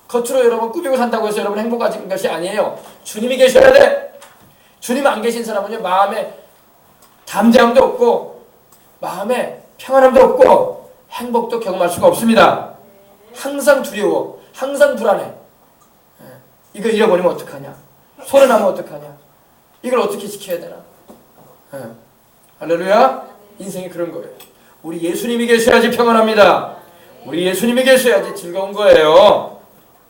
겉으로 여러분 꾸미고 산다고 해서 여러분 행복한 것이 아니에요. 주님이 계셔야 돼. 주님 안 계신 사람은요 마음에 담대함도 없고 마음에 평안함도 없고 행복도 경험할 수가 없습니다. 항상 두려워. 항상 불안해. 이거 잃어버리면 어떡하냐. 손해 나면 어떡하냐. 이걸 어떻게 지켜야 되나. 할렐루야. 인생이 그런 거예요. 우리 예수님이 계셔야지 평안합니다. 우리 예수님이 계셔야지 즐거운 거예요.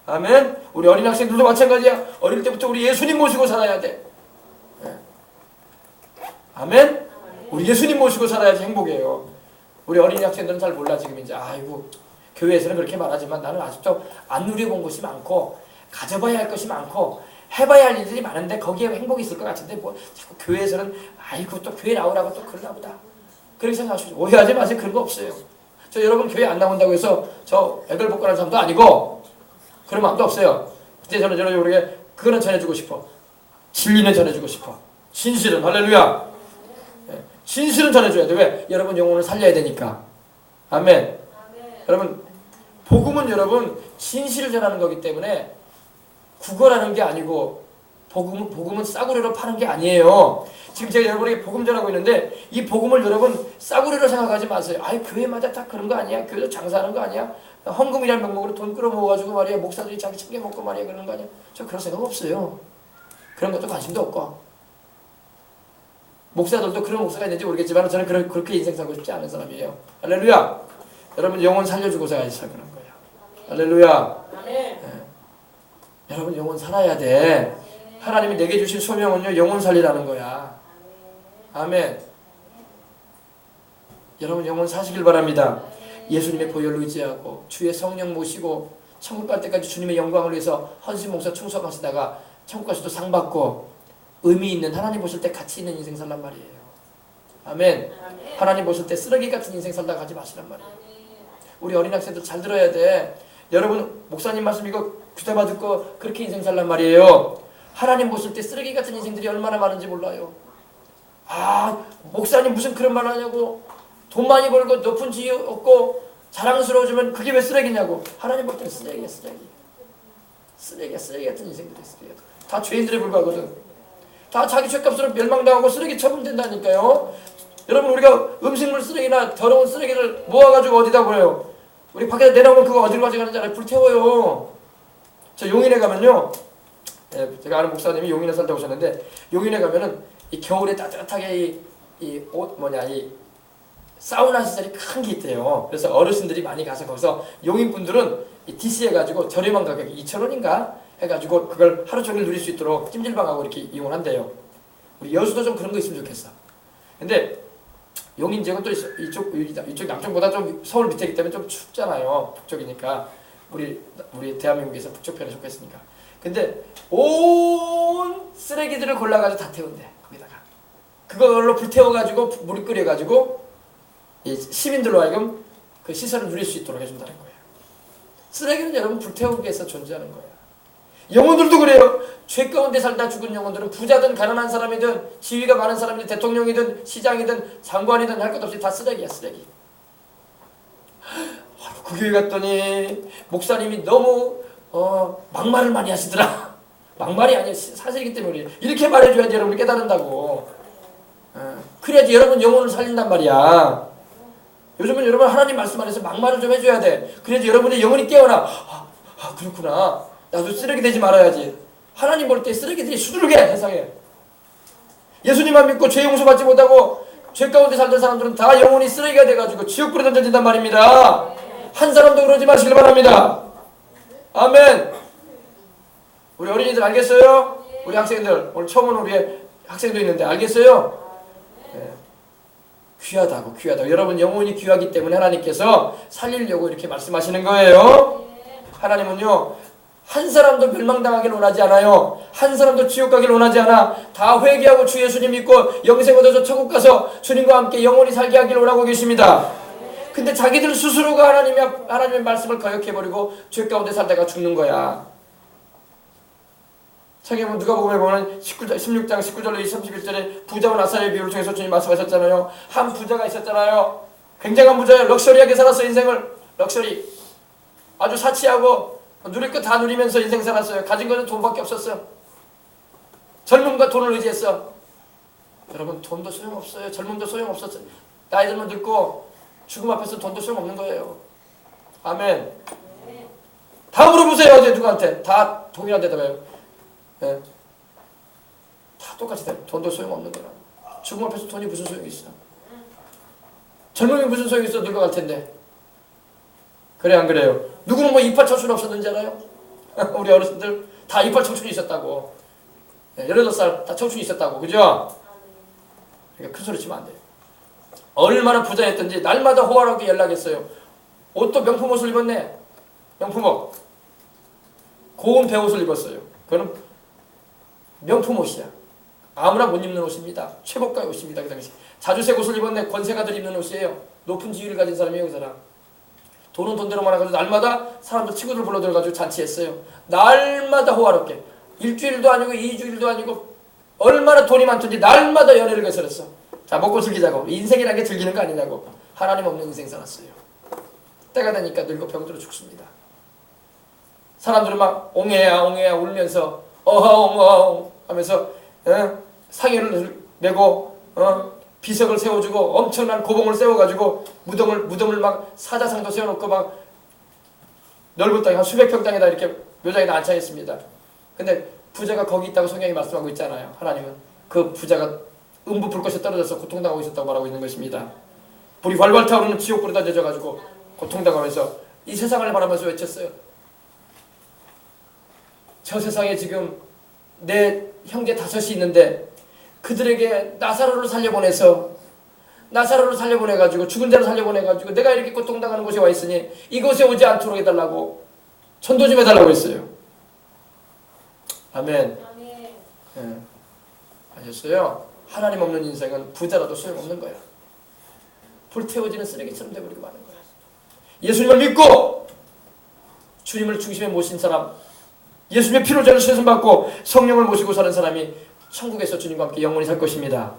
아멘. 우리 어린 학생들도 마찬가지야. 어릴 때부터 우리 예수님 모시고 살아야 돼. 아멘. 우리 예수님 모시고 살아야지 행복해요. 우리 어린이 학생들은 잘 몰라. 지금 이제 아이고 교회에서는 그렇게 말하지만 나는 아직도 안 누려본 것이 많고 가져봐야 할 것이 많고 해봐야 할 일들이 많은데 거기에 행복이 있을 것 같은데 뭐 자꾸 교회에서는 아이고 또 교회 나오라고 또 그러나 보다. 그렇게 생각하시죠. 오해하지 마세요. 그런 거 없어요. 저 여러분 교회 안 나온다고 해서 저 애걸복걸하는 사람도 아니고 그런 마음도 없어요. 근데 저는 모르게 그거는 전해주고 싶어. 진리는 전해주고 싶어. 진실은. 할렐루야. 진실은 전해줘야 돼. 왜? 여러분 영혼을 살려야 되니까. 아멘. 여러분 복음은 여러분 진실을 전하는 거기 때문에 구걸하는 게 아니고 복음은 싸구려로 파는 게 아니에요. 지금 제가 여러분에게 복음 전하고 있는데 이 복음을 여러분 싸구려로 생각하지 마세요. 아이 교회마다 다 그런 거 아니야? 교회도 장사하는 거 아니야? 헌금이라는 명목으로 돈 끌어모아가지고 말이야 목사들이 자기 챙겨먹고 말이야 그러는 거 아니야? 저 그런 생각 없어요. 그런 것도 관심도 없고 목사들도 그런 목사가 있는지 모르겠지만 저는 그렇게 인생 살고 싶지 않은 사람이에요. 할렐루야. 여러분 영혼 살려주고 살아야지 살는 거예요. 할렐루야. 네. 여러분 영혼 살아야 돼. 하나님이 내게 주신 소명은요 영혼 살리라는 거야. 아멘. 여러분 영혼 사시길 바랍니다. 예수님의 보혈로 의지하고 주의 성령 모시고 천국 갈 때까지 주님의 영광을 위해서 헌신 목사 충성하시다가 천국 가서도 상 받고 의미 있는 하나님 보실 때 가치 있는 인생 살란 말이에요. 아멘. 하나님 보실 때 쓰레기 같은 인생 살다 가지 마시란 말이에요. 우리 어린 학생들 잘 들어야 돼. 여러분 목사님 말씀 이거 귀담아 듣고 그렇게 인생 살란 말이에요. 하나님 보실 때 쓰레기 같은 인생들이 얼마나 많은지 몰라요. 아 목사님 무슨 그런 말 하냐고. 돈 많이 벌고 높은 지위 얻고 자랑스러워지면 그게 왜 쓰레기냐고. 하나님 볼 때는 쓰레기야 쓰레기. 쓰레기 같은 인생들이 쓰레기야. 다 죄인들에 불과하거든. 다 자기 죄값으로 멸망당하고 쓰레기 처분된다니까요. 여러분 우리가 음식물 쓰레기나 더러운 쓰레기를 모아가지고 어디다 버려요. 우리 밖에다 내놓으면 그거 어디로 가져가는지 알아요? 불태워요. 저 용인에 가면요. 제가 아는 목사님이 용인에 살다 오셨는데 용인에 가면은 이 겨울에 따뜻하게 이 옷 이 사우나 시설이 큰 게 있대요. 그래서 어르신들이 많이 가서 거기서 용인 분들은 DC 해가지고 저렴한 가격에 2,000원인가 해가지고 그걸 하루 종일 누릴 수 있도록 찜질방하고 이렇게 이용을 한대요. 우리 여수도 좀 그런 거 있으면 좋겠어. 근데 용인 지역은 또 이쪽 남쪽보다 좀 서울 밑에기 때문에 좀 춥잖아요. 북쪽이니까 우리 대한민국에서 북쪽 편에 속했으니까. 근데 온 쓰레기들을 골라가지고 다 태운대. 거기다가 그걸로 불태워가지고 물이 끓여가지고 이 시민들로 하여금 그 시설을 누릴 수 있도록 해준다는 거예요. 쓰레기는 여러분 불태우기 위해서 존재하는 거예요. 영혼들도 그래요. 죄 가운데 살다 죽은 영혼들은 부자든 가난한 사람이든 지위가 많은 사람이든 대통령이든 시장이든 장관이든 할 것 없이 다 쓰레기야 쓰레기. 그 교회 갔더니 목사님이 너무 막말을 많이 하시더라. 막말이 아니야 사실이기 때문에 이렇게 말해줘야지 여러분이 깨달은다고. 그래야지 여러분 영혼을 살린단 말이야. 요즘은 여러분 하나님 말씀 안에서 막말을 좀 해줘야 돼. 그래야지 여러분의 영혼이 깨어나. 그렇구나. 나도 쓰레기 되지 말아야지. 하나님 볼 때 쓰레기들이 수두룩해 세상에. 예수님만 믿고 죄 용서받지 못하고 죄 가운데 살던 사람들은 다 영혼이 쓰레기가 돼가지고 지옥불에 던져진단 말입니다. 한 사람도 그러지 마시길 바랍니다. 아멘. 우리 어린이들 알겠어요? 우리 학생들 오늘 처음 온 우리 학생도 있는데 알겠어요? 네. 귀하다고. 여러분 영혼이 귀하기 때문에 하나님께서 살리려고 이렇게 말씀하시는 거예요. 하나님은요 한 사람도 멸망당하길 원하지 않아요. 한 사람도 지옥 가길 원하지 않아. 다 회개하고 주 예수님 믿고 영생 얻어서 천국 가서 주님과 함께 영원히 살게 하길 원하고 계십니다. 근데 자기들 스스로가 하나님의 말씀을 거역해버리고 죄 가운데 살다가 죽는 거야. 책에 보면 누가복음에 보면 16장 19절로 31절에 부자와 나사로의 비유를 통해서 주님 말씀하셨잖아요. 한 부자가 있었잖아요. 굉장한 부자예요. 럭셔리하게 살았어 인생을. 럭셔리. 아주 사치하고 누릴 거 다 누리면서 인생 살았어요. 가진 것은 돈밖에 없었어. 젊음과 돈을 의지했어. 여러분 돈도 소용없어요. 젊음도 소용없었어요. 나이 들면 늙고 죽음 앞에서 돈도 소용없는 거예요. 아멘. 다 물어보세요. 어제 누구한테. 다 동일한 대답이에요. 네. 다 똑같이 돼. 돈도 소용없는 거라. 죽음 앞에서 돈이 무슨 소용이 있어. 젊음이 무슨 소용이 있어. 늙어갈 텐데. 그래 안 그래요? 누구는 뭐 이빨 청춘 없었는지 알아요? 우리 어르신들 다 이빨 청춘이 있었다고. 18살 다 청춘이 있었다고. 그죠? 그러니까 큰 소리 치면 안 돼요. 얼마나 부자였던지 날마다 호화롭게 연락했어요. 옷도 명품 옷을 입었네. 명품 옷. 고운 배옷을 입었어요. 그거는 명품 옷이야. 아무나 못 입는 옷입니다. 최고가의 옷입니다. 그 당시. 자주색 옷을 입었네. 권세가들 입는 옷이에요. 높은 지위를 가진 사람이에요. 그 사람. 돈은 돈대로 많아가지고 날마다 사람들 친구들 불러들어가지고 잔치했어요. 날마다 호화롭게. 일주일도 아니고 2주일도 아니고 얼마나 돈이 많던지 날마다 연애를 개설했어. 자 먹고 즐기자고. 인생이라는 게 즐기는 거 아니냐고. 하나님 없는 인생 살았어요. 때가 되니까 늙어 병들어 죽습니다. 사람들은 막 옹해야 울면서 어허 하면서 상여를 내고 비석을 세워주고 엄청난 고봉을 세워가지고 무덤을 막 사자상도 세워놓고 막 넓은 땅에 한 수백 평 땅에다 이렇게 묘장에다 안착했습니다. 근데 부자가 거기 있다고 성경이 말씀하고 있잖아요. 하나님은 그 부자가 음부 불꽃에 떨어져서 고통당하고 있었다고 말하고 있는 것입니다. 불이 활활 타오르는 지옥불에다 젖어가지고 고통당하면서 이 세상을 바라면서 외쳤어요. 저 세상에 지금 내 형제 5이 있는데 그들에게 나사로를 살려보내서 나사로를 살려보내가지고 죽은 자를 살려보내가지고 내가 이렇게 고통당하는 곳에 와 있으니 이곳에 오지 않도록 해달라고 전도 좀 해달라고 했어요. 아멘. 예. 아셨어요? 하나님 없는 인생은 부자라도 소용없는 거야. 불태워지는 쓰레기처럼 돼버리고 마는 거야. 예수님을 믿고 주님을 중심에 모신 사람, 예수님의 피로 죄를 씻음받고 성령을 모시고 사는 사람이 천국에서 주님과 함께 영원히 살 것입니다.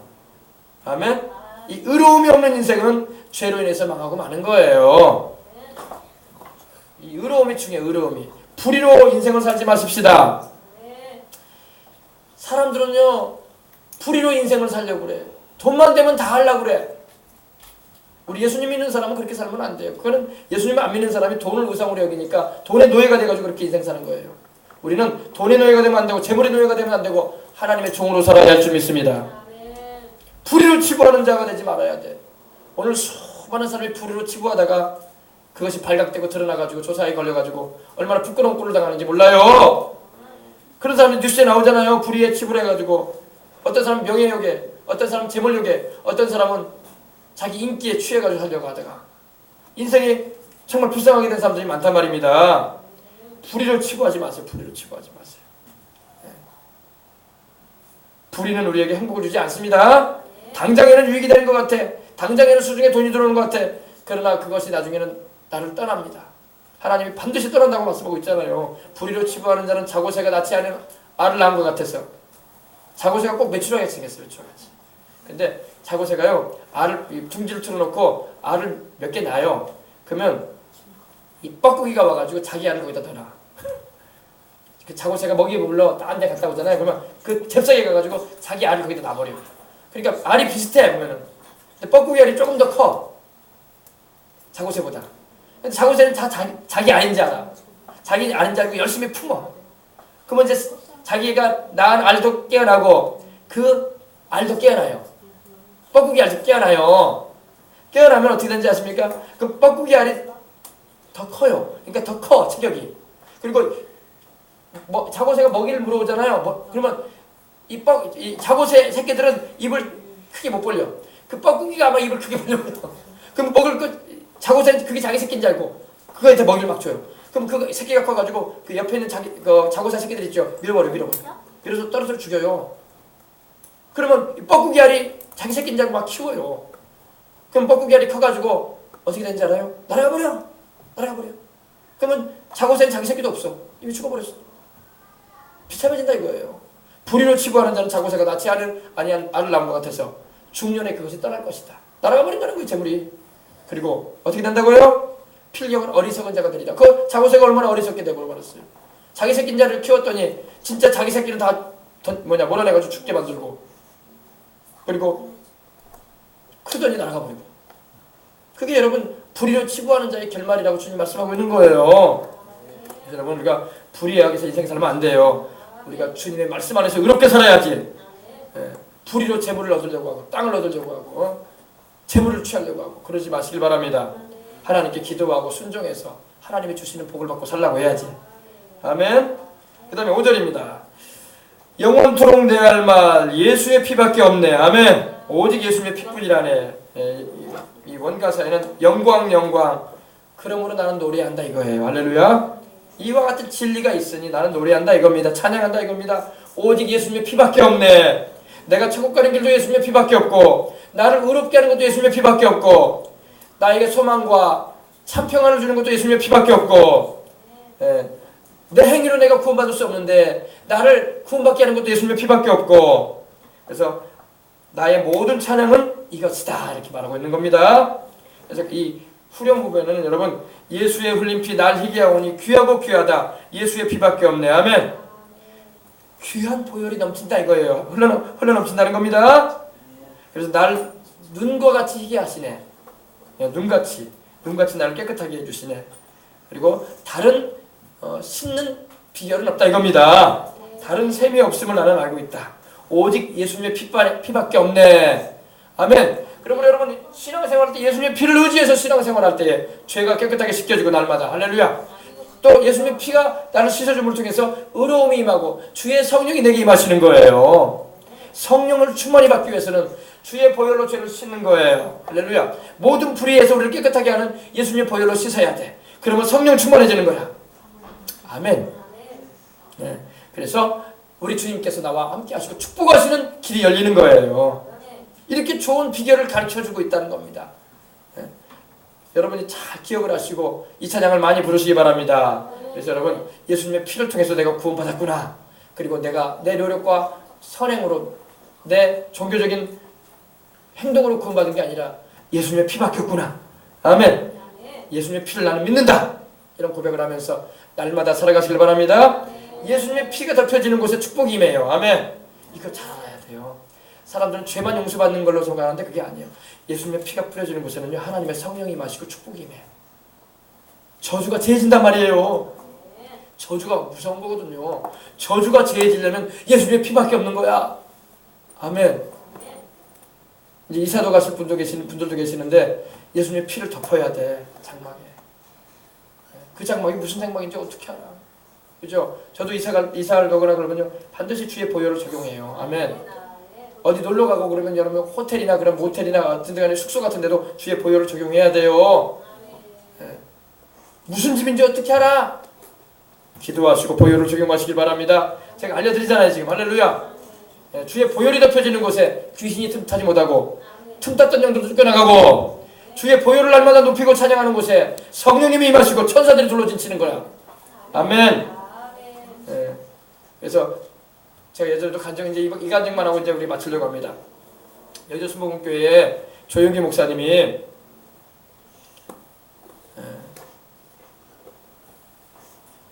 아멘. 이 의로움이 없는 인생은 죄로 인해서 망하고 마는 거예요. 이 의로움이 중요해요. 의로움이. 불의로 인생을 살지 마십시다. 사람들은요 불의로 인생을 살려고 그래. 돈만 되면 다 하려고 그래. 우리 예수님 믿는 사람은 그렇게 살면 안 돼요. 그거는 예수님 안 믿는 사람이 돈을 우상으로 여기니까 돈의 노예가 돼가지고 그렇게 인생 사는 거예요. 우리는 돈의 노예가 되면 안 되고 재물의 노예가 되면 안 되고 하나님의 종으로 살아야 할 줄 믿습니다. 불의로 치부하는 자가 되지 말아야 돼. 오늘 수많은 사람이 불의로 치부하다가 그것이 발각되고 드러나가지고 조사에 걸려가지고 얼마나 부끄러운 꼴을 당하는지 몰라요. 그런 사람이 뉴스에 나오잖아요. 불의에 치부를 해가지고 어떤 사람은 명예욕에, 어떤 사람은 재물욕에, 어떤 사람은 자기 인기에 취해가지고 살려고 하다가 인생이 정말 불쌍하게 된 사람들이 많단 말입니다. 불의로 치부하지 마세요. 불의로 치부하지 마세요. 불의는 우리에게 행복을 주지 않습니다. 당장에는 유익이 되는 것 같아. 당장에는 수중에 돈이 들어오는 것 같아. 그러나 그것이 나중에는 나를 떠납니다. 하나님이 반드시 떠난다고 말씀하고 있잖아요. 불의로 치부하는 자는 자고새가 낳지 않은 알을 낳은 것 같아서. 자고새가 꼭 메추라기 생겼어요. 메추라기. 근데 자고새가요 알을 둥지를 틀어놓고 알을 몇 개 낳아요. 그러면 이 뻐꾸기가 와가지고 자기 알을 거기다 넣어놔. 그 자고새가 먹이 물러 딴 데 갔다 오잖아요. 그러면 그 잽싸게 가가지고 자기 알을 거기다 놔버려. 그러니까 알이 비슷해 보면은. 근데 뻐꾸기 알이 조금 더 커. 자고새보다. 근데 자고새는 다 자기 알인지 알아. 자기 알인지 알고 열심히 품어. 그러면 이제 자기가 낳은 알도 깨어나고 그 알도 깨어나요. 뻐꾸기 알도 깨어나요. 깨어나면 어떻게 되는지 아십니까? 그 뻐꾸기 알이 더 커요. 그러니까 더 커 체격이. 그리고 자고새가 먹이를 물어오잖아요. 그러면 이 자고새 새끼들은 입을 크게 못 벌려. 그 뻐꾸기가 아마 입을 크게 벌려거든. 그럼 먹을 자고새는 그게 자기 새끼인 줄 알고 그거한테 먹이를 막 줘요. 그럼 그 새끼가 커가지고 그 옆에 있는 자고새 새끼들 있죠. 밀어버려. 밀어서 떨어져 죽여요. 그러면 뻐꾸기 알이 자기 새끼인 줄 알고 막 키워요. 그럼 뻐꾸기 알이 커가지고 어떻게 되는지 알아요? 날아가버려. 그러면 자고새는 자기 새끼도 없어. 이미 죽어버렸어. 비참해진다 이거예요. 불의로 치부하는 자는 자고새가 낳지 아니한 알을 낳은 것 같아서 중년에 그것이 떠날 것이다. 날아가 버린다는 거예요. 재물이. 그리고 어떻게 된다고요? 필경은 어리석은 자가 되리라. 그 자고새가 얼마나 어리석게 되어버렸어요. 자기 새끼인 자를 키웠더니 진짜 자기 새끼는 다 몰아내가지고 죽게 만들고 그리고 크더니 날아가 버리고. 그게 여러분 불의로 치부하는 자의 결말이라고 주님 말씀하고 있는 거예요. 그래서 여러분 우리가 불의에 의해서 인생 살면 안 돼요. 우리가 주님의 말씀 안에서 의롭게 살아야지. 불의로 재물을 얻으려고 하고 땅을 얻으려고 하고 재물을 취하려고 하고 그러지 마시길 바랍니다. 하나님께 기도하고 순종해서 하나님이 주시는 복을 받고 살라고 해야지. 아멘. 그 다음에 5절입니다. 영원토록 내 할 말 예수의 피밖에 없네. 아멘. 오직 예수의 피뿐이라네. 이 원가사에는 영광 그러므로 나는 노래한다 이거예요. 할렐루야. 이와 같은 진리가 있으니 나는 노래한다 이겁니다. 찬양한다 이겁니다. 오직 예수님의 피밖에 없네. 내가 천국 가는 길도 예수님의 피밖에 없고 나를 의롭게 하는 것도 예수님의 피밖에 없고 나에게 소망과 참평안을 주는 것도 예수님의 피밖에 없고 내 행위로 내가 구원받을 수 없는데 나를 구원받게 하는 것도 예수님의 피밖에 없고 그래서 나의 모든 찬양은 이것이다 이렇게 말하고 있는 겁니다. 그래서 이 후렴 부분에는 여러분 예수의 흘린 피 날 희게 하오니 귀하고 귀하다 예수의 피밖에 없네. 아멘. 귀한 보혈이 넘친다 이거예요. 흘러넘친다는 겁니다. 그래서 날 눈과 같이 희게 하시네. 눈같이 나를 깨끗하게 해주시네. 그리고 다른 씻는 비결은 없다 이겁니다. 다른 셈이 없음을 나는 알고 있다. 오직 예수님의 피밖에 없네. 아멘. 그러면 여러분 신앙생활할 때 예수님의 피를 의지해서 신앙생활할 때에 죄가 깨끗하게 씻겨지고 날마다 할렐루야. 또 예수님의 피가 나를 씻어줌을 통해서 의로움이 임하고 주의 성령이 내게 임하시는 거예요. 성령을 충만히 받기 위해서는 주의 보혈로 죄를 씻는 거예요. 할렐루야. 모든 불의에서 우리를 깨끗하게 하는 예수님의 보혈로 씻어야 돼. 그러면 성령 충만해지는 거야. 아멘. 네. 그래서 우리 주님께서 나와 함께 하시고 축복하시는 길이 열리는 거예요. 이렇게 좋은 비결을 가르쳐주고 있다는 겁니다. 네. 여러분이 잘 기억을 하시고 이 찬양을 많이 부르시기 바랍니다. 그래서 여러분 예수님의 피를 통해서 내가 구원받았구나. 그리고 내가 내 노력과 선행으로 내 종교적인 행동으로 구원받은 게 아니라 예수님의 피밖에 없구나. 아멘. 예수님의 피를 나는 믿는다. 이런 고백을 하면서 날마다 살아가시길 바랍니다. 예수님의 피가 덮여지는 곳에 축복이 임해요. 아멘. 이거 잘 알아야 돼요. 사람들은 죄만 용서받는 걸로 생각하는데 그게 아니에요. 예수님의 피가 뿌려지는 곳에는요 하나님의 성령이 임하시고 축복이 임해요. 저주가 제해진단 말이에요. 저주가 무서운 거거든요. 저주가 제해지려면 예수님의 피밖에 없는 거야. 아멘. 이제 이사도 가실 분들도 계시는데 예수님의 피를 덮어야 돼. 장막에. 그 장막이 무슨 장막인지 어떻게 알아? 그죠? 저도 이사를 가거나 그러면요 반드시 주의 보혈을 적용해요. 아멘. 어디 놀러 가고 그러면 여러분 호텔이나 그런 모텔이나 같은 데 간에 숙소 같은 데도 주의 보혈을 적용해야 돼요. 네. 무슨 집인지 어떻게 알아? 기도하시고 보혈을 적용하시길 바랍니다. 제가 알려드리잖아요 지금. 할렐루야. 네. 주의 보혈이 덮여지는 곳에 귀신이 틈타지 못하고 틈탔던 영들도 쫓겨나가고 주의 보혈을 날마다 높이고 찬양하는 곳에 성령님이 임하시고 천사들이 둘러진치는 거야. 아멘. 네. 그래서 제가 예전에도 간증 이제 이 간증만 하고 이제 우리 마치려고 합니다. 여의도 순복음교회에 조용기 목사님이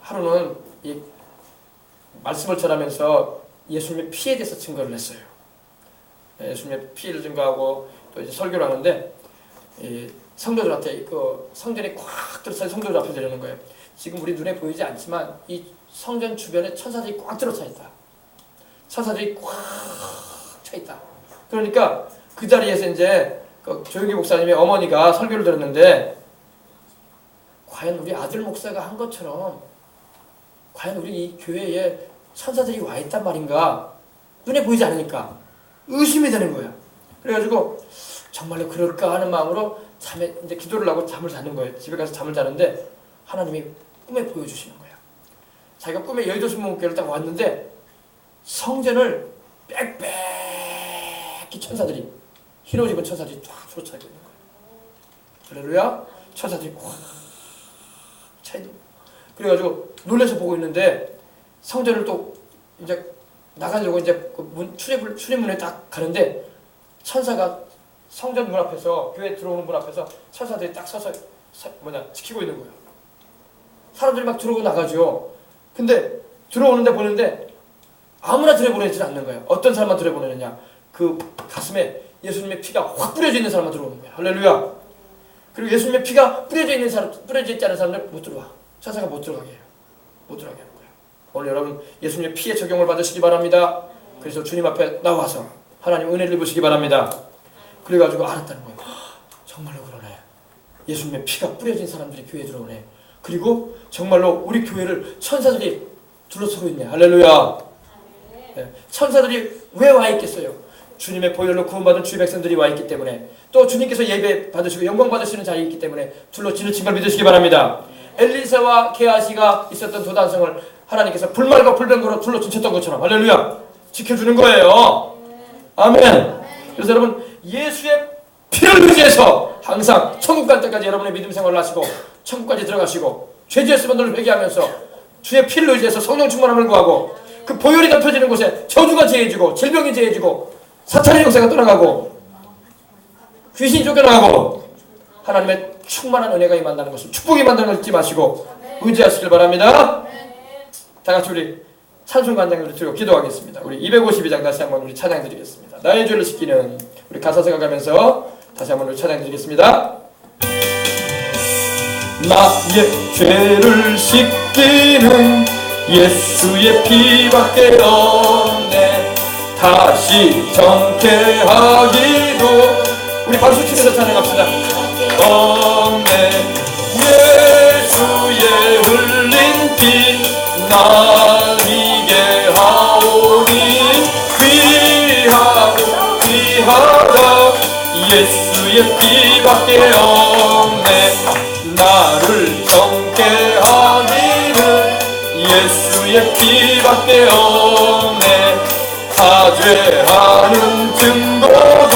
하루는 이 말씀을 전하면서 예수님의 피에 대해서 증거를 했어요. 예수님의 피를 증거하고 또 이제 설교를 하는데 이 성도들한테 그 성전이 꽉 들어차 성도들 앞에 드리는 거예요. 지금 우리 눈에 보이지 않지만 이 성전 주변에 천사들이 꽉 들어차 있다. 천사들이 꽉 차 있다. 그러니까 그 자리에서 이제 그 조용기 목사님의 어머니가 설교를 들었는데 과연 우리 아들 목사가 한 것처럼 과연 우리 이 교회에 천사들이 와 있단 말인가? 눈에 보이지 않으니까 의심이 되는 거야. 그래가지고 정말로 그럴까 하는 마음으로 잠에 이제 기도를 하고 잠을 자는 거예요. 집에 가서 잠을 자는데 하나님이 꿈에 보여주시는 거야. 자기가 꿈에 여의도 순복음교회를 딱 왔는데 성전을 빽빽히 천사들이 흰 옷 입은 천사들이 쫙 쏟아져 있는 거예요. 할렐루야. 천사들이 꽉 차 있는 거예요. 그래가지고 놀라서 보고 있는데 성전을 또 이제 나가려고 이제 그 출입문에 딱 가는데 천사가 성전 문 앞에서 교회 들어오는 문 앞에서 천사들이 딱 서서 지키고 있는 거예요. 사람들이 막 들어오고 나가죠. 근데 들어오는데 보는데 아무나 들여보내지는 않는 거예요. 어떤 사람만 들여보내느냐? 그 가슴에 예수님의 피가 확 뿌려져 있는 사람만 들어오는 거예요. 할렐루야. 그리고 예수님의 피가 뿌려져 있지 않은 사람들 못 들어와. 천사가 못 들어가게 해요. 못 들어가게 하는 거예요. 오늘 여러분 예수님의 피의 적용을 받으시기 바랍니다. 그래서 주님 앞에 나와서 하나님 은혜를 입으시기 바랍니다. 그래가지고 알았다는 거예요. 정말로 그러네. 예수님의 피가 뿌려진 사람들이 교회에 들어오네. 그리고 정말로 우리 교회를 천사들이 둘러서고 있네. 할렐루야. 네. 천사들이 왜 와 있겠어요? 주님의 보혈로 구원받은 주의 백성들이 와 있기 때문에 또 주님께서 예배 받으시고 영광 받으시는 자리에 있기 때문에 둘러지는 걸 믿으시기 바랍니다. 엘리사와 게하시가 있었던 도단성을 하나님께서 불말과 불병거로 둘러진쳤던 것처럼 할렐루야 지켜주는 거예요. 아멘. 그래서 여러분 예수의 피를 의지해서 항상 천국 갈 때까지 여러분의 믿음 생활을 하시고 천국까지 들어가시고 죄지었으면 늘 회개하면서 주의 피를 의지해서 성령 충만함을 구하고 그 보혈이 덮여지는 곳에 저주가 제해지고 질병이 제해지고 사탄의 영세가 떠나가고 귀신이 쫓겨나가고 하나님의 충만한 은혜가 임한다는 것을 축복이 임한다는 걸 잊지 마시고 의지하시길 바랍니다. 다 같이 우리 찬송 간장을 드리고 기도하겠습니다. 우리 252장 다시 한번 우리 찬양 드리겠습니다. 나의 죄를 씻기는 우리 가사 생각하면서 다시 한번 우리 찬양 드리겠습니다. 나의 죄를 씻기는 예수의 피밖에 없네. 다시 정케하기도. 우리 박수 치면서 찬양합시다. 없네. 예수의 흘린 피 날 이게 하오니 귀하고 귀하다. 예수의 피밖에 없네. 나를 정케 하기는 예수의 피밖에 없네. 사죄하는 증거도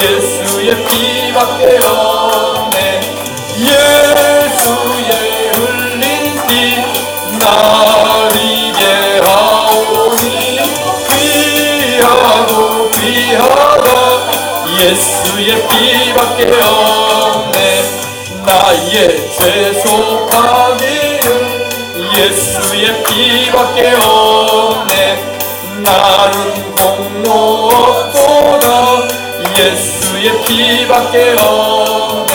예수의 피밖에 없네. 예수의 흘린 피 날 이게 하오니 귀하고 귀하다. 예수의 피밖에 없네. 나의 죄 속하기는 예수의 피밖에 없네. 나는 공로 없도다. 예수의 피밖에 없네.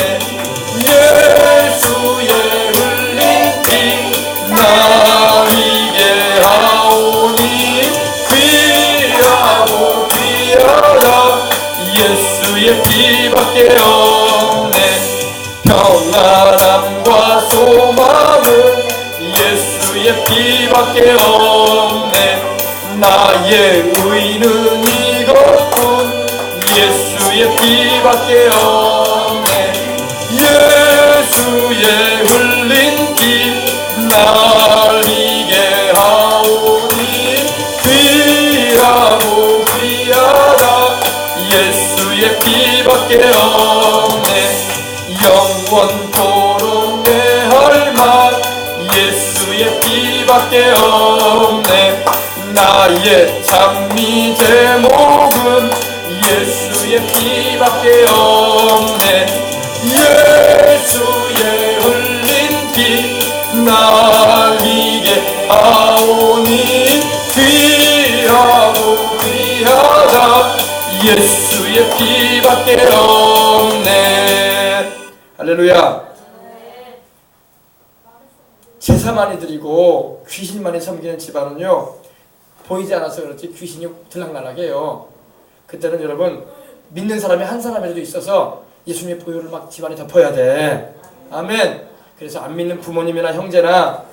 예수의 흘린 피 날 이게 하오니 귀하고 귀하다. 예수의 피밖에 없네. 평안함과 소망은 예수의 피밖에 없네. 나의 의는 이것뿐 예수의 피밖에 없네. 예수의 흘린 피 날 이게 하오니 귀하고 귀하다. 예수의 피밖에 없네. 영원토록 내 할 말 예수의 피밖에 없네. 나의 찬미 제목은 예수의 피밖에 없네. 예수의 흘린 피 날 이게 하오니 귀하고 귀하다. 예수의 피밖에 없네. 할렐루야. 제사 많이 드리고 귀신 많이 섬기는 집안은요, 보이지 않아서 그렇지 귀신이 들락날락해요. 그때는 여러분 믿는 사람이 한 사람이라도 있어서 예수님의 보혈을 막 집안에 덮어야 돼. 아멘. 그래서 안 믿는 부모님이나 형제나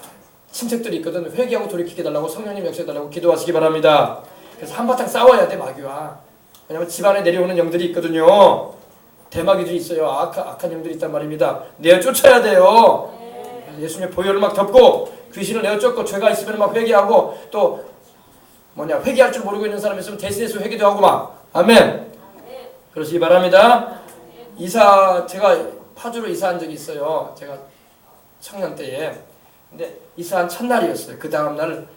친척들이 있거든. 회개하고 돌이키게 달라고 성령님 역사해달라고 기도하시기 바랍니다. 그래서 한바탕 싸워야 돼 마귀와. 왜냐면 집안에 내려오는 영들이 있거든요. 대마귀들이 있어요. 악한 영들이 있단 말입니다. 내어 쫓아야 돼요. 예수님의 보혈을 막 덮고 귀신을 내어 쫓고 죄가 있으면 막 회개하고, 또 회개할 줄 모르고 있는 사람이 있으면 대신해서 회개도 하고 막. 아멘. 그러시기 바랍니다. 제가 파주로 이사한 적이 있어요. 제가 청년 때에. 근데 이사한 첫날이었어요. 그 다음날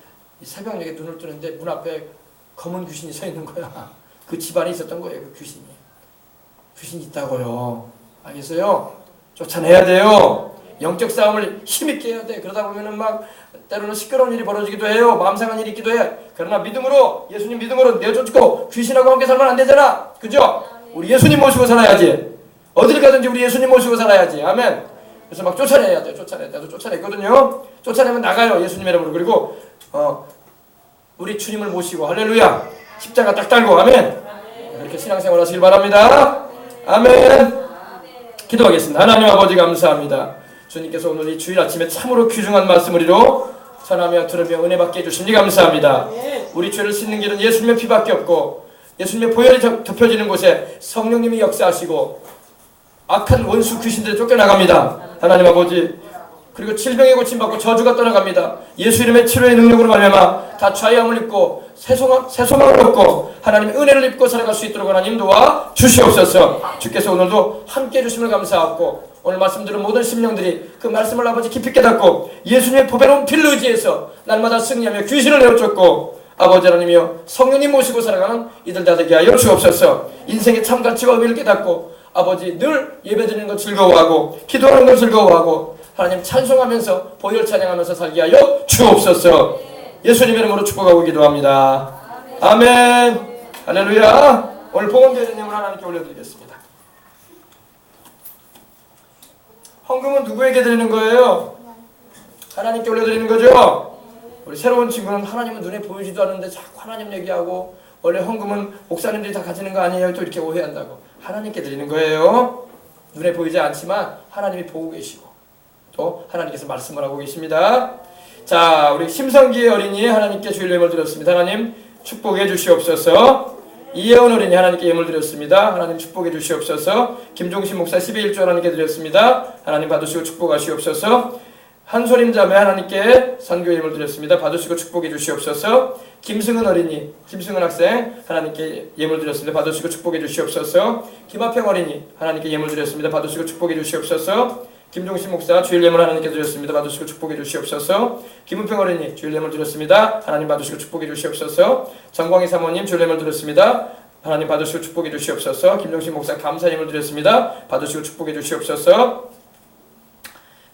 새벽녘에 눈을 뜨는데 문 앞에 검은 귀신이 서 있는 거야. 그 집안에 있었던 거예요. 그 귀신이. 귀신이 있다고요. 알겠어요? 쫓아내야 돼요. 영적 싸움을 힘있게 해야 돼. 그러다 보면은 막 때로는 시끄러운 일이 벌어지기도 해요. 마음 상한 일이 있기도 해. 그러나 믿음으로, 예수님 믿음으로 내쫓고 귀신하고 함께 살면 안 되잖아. 그죠? 우리 예수님 모시고 살아야지. 어딜 가든지 우리 예수님 모시고 살아야지. 아멘. 그래서 막 쫓아내야 돼. 나도 쫓아냈거든요. 쫓아내면 나가요. 예수님 이름으로. 그리고 우리 주님을 모시고, 할렐루야, 십자가 딱 달고. 아멘. 그렇게 신앙생활 하시길 바랍니다. 아멘. 기도하겠습니다. 하나님 아버지 감사합니다. 주님께서 오늘 이 주일 아침에 참으로 귀중한 말씀을 이로 전하며 들으며 은혜 받게 해주시니 감사합니다. 우리 죄를 씻는 길은 예수님의 피밖에 없고, 예수님의 보혈이 덮여지는 곳에 성령님이 역사하시고 악한 원수 귀신들이 쫓겨나갑니다. 하나님 아버지, 그리고 질병에 고침받고 저주가 떠나갑니다. 예수 이름의 치료의 능력으로 말미암아 다 자유함을 입고 새 소망을 얻고 하나님의 은혜를 입고 살아갈 수 있도록 하나님 도와 주시옵소서. 주께서 오늘도 함께 해주심을 감사하고, 오늘 말씀 들은 모든 심령들이 그 말씀을 아버지 깊이 깨닫고 예수님의 보배로운 피를 의지해서 날마다 승리하며 귀신을 내어쫓고 아버지 하나님이여 성령님 모시고 살아가는 이들 다 되게 하여 주옵소서. 인생의 참 가치와 의미를 깨닫고 아버지 늘 예배드리는 것 즐거워하고 기도하는 것 즐거워하고 하나님 찬송하면서 보혈 찬양하면서 살게 하여 주옵소서. 예수님 이름으로 축복하고 기도합니다. 아멘. 할렐루야. 오늘 복음제자님을 하나님께 올려드리겠습니다. 헌금은 누구에게 드리는 거예요? 하나님께 올려드리는 거죠? 우리 새로운 친구는 하나님은 눈에 보이지도 않는데 자꾸 하나님 얘기하고 원래 헌금은 목사님들이 다 가지는 거 아니에요? 또 이렇게 오해한다고. 하나님께 드리는 거예요. 눈에 보이지 않지만 하나님이 보고 계시고 또 하나님께서 말씀을 하고 계십니다. 자, 우리 심성기의 어린이 하나님께 주일 예물 드렸습니다. 하나님 축복해 주시옵소서. 이혜원 어린이 하나님께 예물 드렸습니다. 하나님 축복해 주시옵소서. 김종신 목사 12일조 하나님께 드렸습니다. 하나님 받으시고 축복하시옵소서. 한소림 자매 하나님께 선교 예물 드렸습니다. 받으시고 축복해 주시옵소서. 김승은 어린이, 김승은 학생 하나님께 예물 드렸습니다. 받으시고 축복해 주시옵소서. 김하평 어린이 하나님께 예물 드렸습니다. 받으시고 축복해 주시옵소서. 김종신 목사 주일 예물 하나님께 드렸습니다. 받으시고 축복해 주시옵소서. 김은평 어린이 주일 예물 드렸습니다. 하나님 받으시고 축복해 주시옵소서. 정광희 사모님 주일 예물 드렸습니다. 하나님 받으시고 축복해 주시옵소서. 김종신 목사 감사 예물 드렸습니다. 받으시고 축복해 주시옵소서.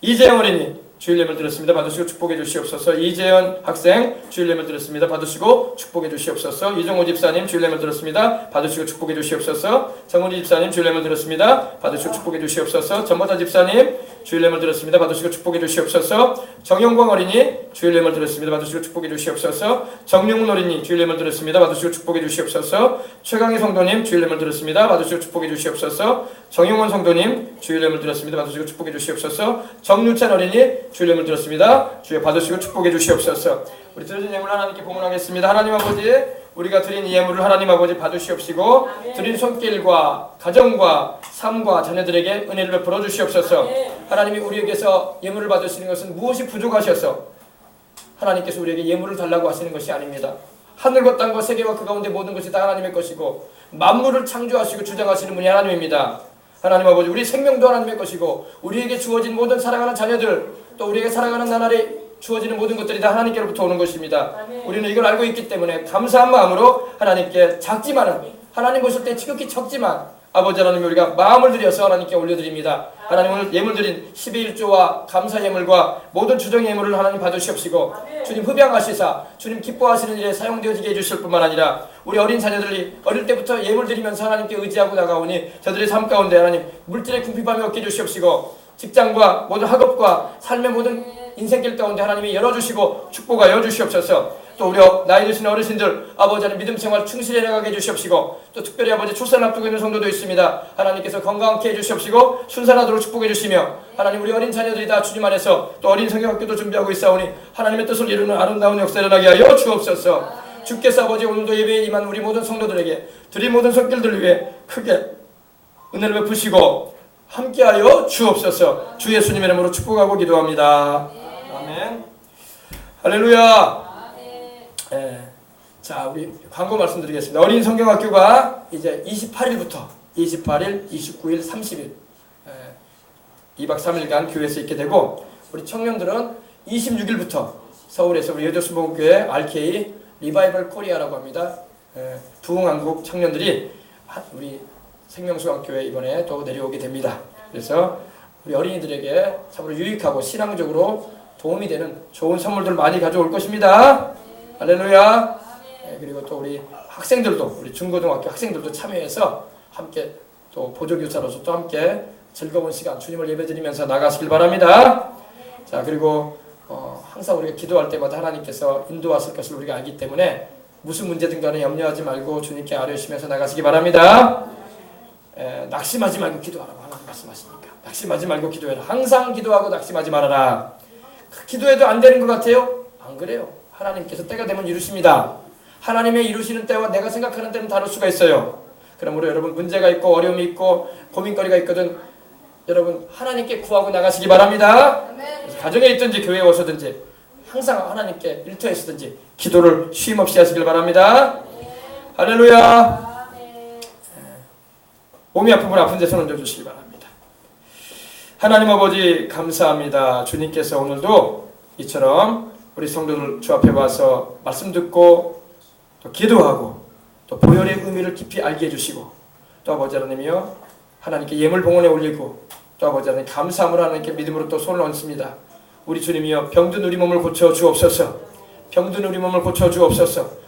이재영 어린이 주일 예물 드렸습니다. 받으시고 축복해 주시옵소서. 이재현 학생 주일 예물 드렸습니다. 받으시고 축복해 주시옵소서. 이종호 집사님 주일 예물 드렸습니다. 받으시고 축복해 주시옵소서. 정은희 집사님 주일 예물 드렸습니다. 받으시고 축복해 주시옵소서. 전모자 집사님 주일 예물 드렸습니다. 받으시고 축복해 주시옵소서. 정영광 어린이 주일 예물 드렸습니다. 받으시고 축복해 주시옵소서. 정용훈 어린이 주일 예물 드렸습니다. 받으시고 축복해 주시옵소서. 최강희 성도님 주일 예물 드렸습니다. 받으시고 축복해 주시옵소서. 정용원 성도님 주일 예물 드렸습니다. 받으시고 축복해 주시옵소서. 정유찬 어린이 주일 예물 드렸습니다. 주여 받으시고 축복해 주시옵소서. 우리 드려진 예물 하나님께 봉헌하겠습니다. 하나님 아버지, 우리가 드린 이 예물을 하나님 아버지 받으시옵시고 드린 손길과 가정과 삶과 자녀들에게 은혜를 베풀어 주시옵소서. 하나님이 우리에게서 예물을 받으시는 것은 무엇이 부족하셔서 하나님께서 우리에게 예물을 달라고 하시는 것이 아닙니다. 하늘과 땅과 세계와 그 가운데 모든 것이 다 하나님의 것이고 만물을 창조하시고 주장하시는 분이 하나님입니다. 하나님 아버지, 우리 생명도 하나님의 것이고 우리에게 주어진 모든 사랑하는 자녀들, 또 우리에게 살아가는 나날에 주어지는 모든 것들이 다 하나님께로부터 오는 것입니다. 우리는 이걸 알고 있기 때문에 감사한 마음으로 하나님께 작지만은, 하나님 보실 때 지극히 적지만 아버지 하나님, 우리가 마음을 들여서 하나님께 올려드립니다. 하나님, 오늘 예물 드린 12일조와 감사 예물과 모든 주정의 예물을 하나님 받으시옵시고 주님 흡양하시사 주님 기뻐하시는 일에 사용되어지게 해주실 뿐만 아니라 우리 어린 자녀들이 어릴 때부터 예물 드리면서 하나님께 의지하고 나가오니 저들의 삶 가운데 하나님 물질의 궁핍함이 없게 해주시옵시고 직장과 모든 학업과 삶의 모든 인생길 가운데 하나님이 열어주시고 축복하여 주시옵소서. 또 우리 나이 드신 어르신들 아버지 하나님 믿음 생활 충실해 나가게 해주시옵시고 또 특별히 아버지 출산 앞두고 있는 성도도 있습니다. 하나님께서 건강케 해주시옵시고 순산하도록 축복해 주시며 하나님 우리 어린 자녀들이 다 주님 안에서 또 어린 성경학교도 준비하고 있사오니 하나님의 뜻을 이루는 아름다운 역사 일어나게 하여 주옵소서. 주께서 아버지 오늘도 예배에 임한 우리 모든 성도들에게 드린 모든 손길들 위해 크게 은혜를 베푸시고 함께하여 주옵소서. 주 예수님의 이름으로 축복하고 기도합니다. 아멘. 할렐루야. 자, 우리 광고 말씀드리겠습니다. 어린 성경학교가 이제 28일, 29일, 30일 2박 3일간 교회에서 있게 되고, 우리 청년들은 26일부터 서울에서 우리 여조수목교회 RK 리바이벌 코리아라고 합니다. 부흥한국 청년들이 우리 생명수강교회 이번에 또 내려오게 됩니다. 그래서 우리 어린이들에게 참으로 유익하고 신앙적으로 도움이 되는 좋은 선물들 많이 가져올 것입니다. 할렐루야. 그리고 또 우리 학생들도, 우리 중고등학교 학생들도 참여해서 함께 또 보조교사로서 또 함께 즐거운 시간 주님을 예배드리면서 나가시길 바랍니다. 자, 그리고 항상 우리가 기도할 때마다 하나님께서 인도하실 것을 우리가 알기 때문에 무슨 문제든 간에 염려하지 말고 주님께 아뢰시면서 나가시기 바랍니다. 낙심하지 말고 기도하라고 하나님 말씀하시니까 낙심하지 말고 기도해라. 항상 기도하고 낙심하지 말아라. 기도해도 안 되는 것 같아요? 안 그래요. 하나님께서 때가 되면 이루십니다. 하나님의 이루시는 때와 내가 생각하는 때는 다를 수가 있어요. 그러므로 여러분 문제가 있고 어려움이 있고 고민거리가 있거든 여러분 하나님께 구하고 나가시기 바랍니다. 그래서 가정에 있든지 교회에 오서든지 항상 하나님께 일터에서든지 기도를 쉼없이 하시길 바랍니다. 할렐루야. 몸이 아프면 아픈 데 손 얹어주시기 바랍니다. 하나님 아버지 감사합니다. 주님께서 오늘도 이처럼 우리 성도들 주 앞에 와서 말씀 듣고 또 기도하고 또 보혈의 의미를 깊이 알게 해주시고 또 아버지 하나님이여 하나님께 예물 봉헌에 올리고 또 아버지 하나님 감사함으로 하나님께 믿음으로 또 손을 얹습니다. 우리 주님이여 병든 우리 몸을 고쳐 주옵소서. 병든 우리 몸을 고쳐 주옵소서.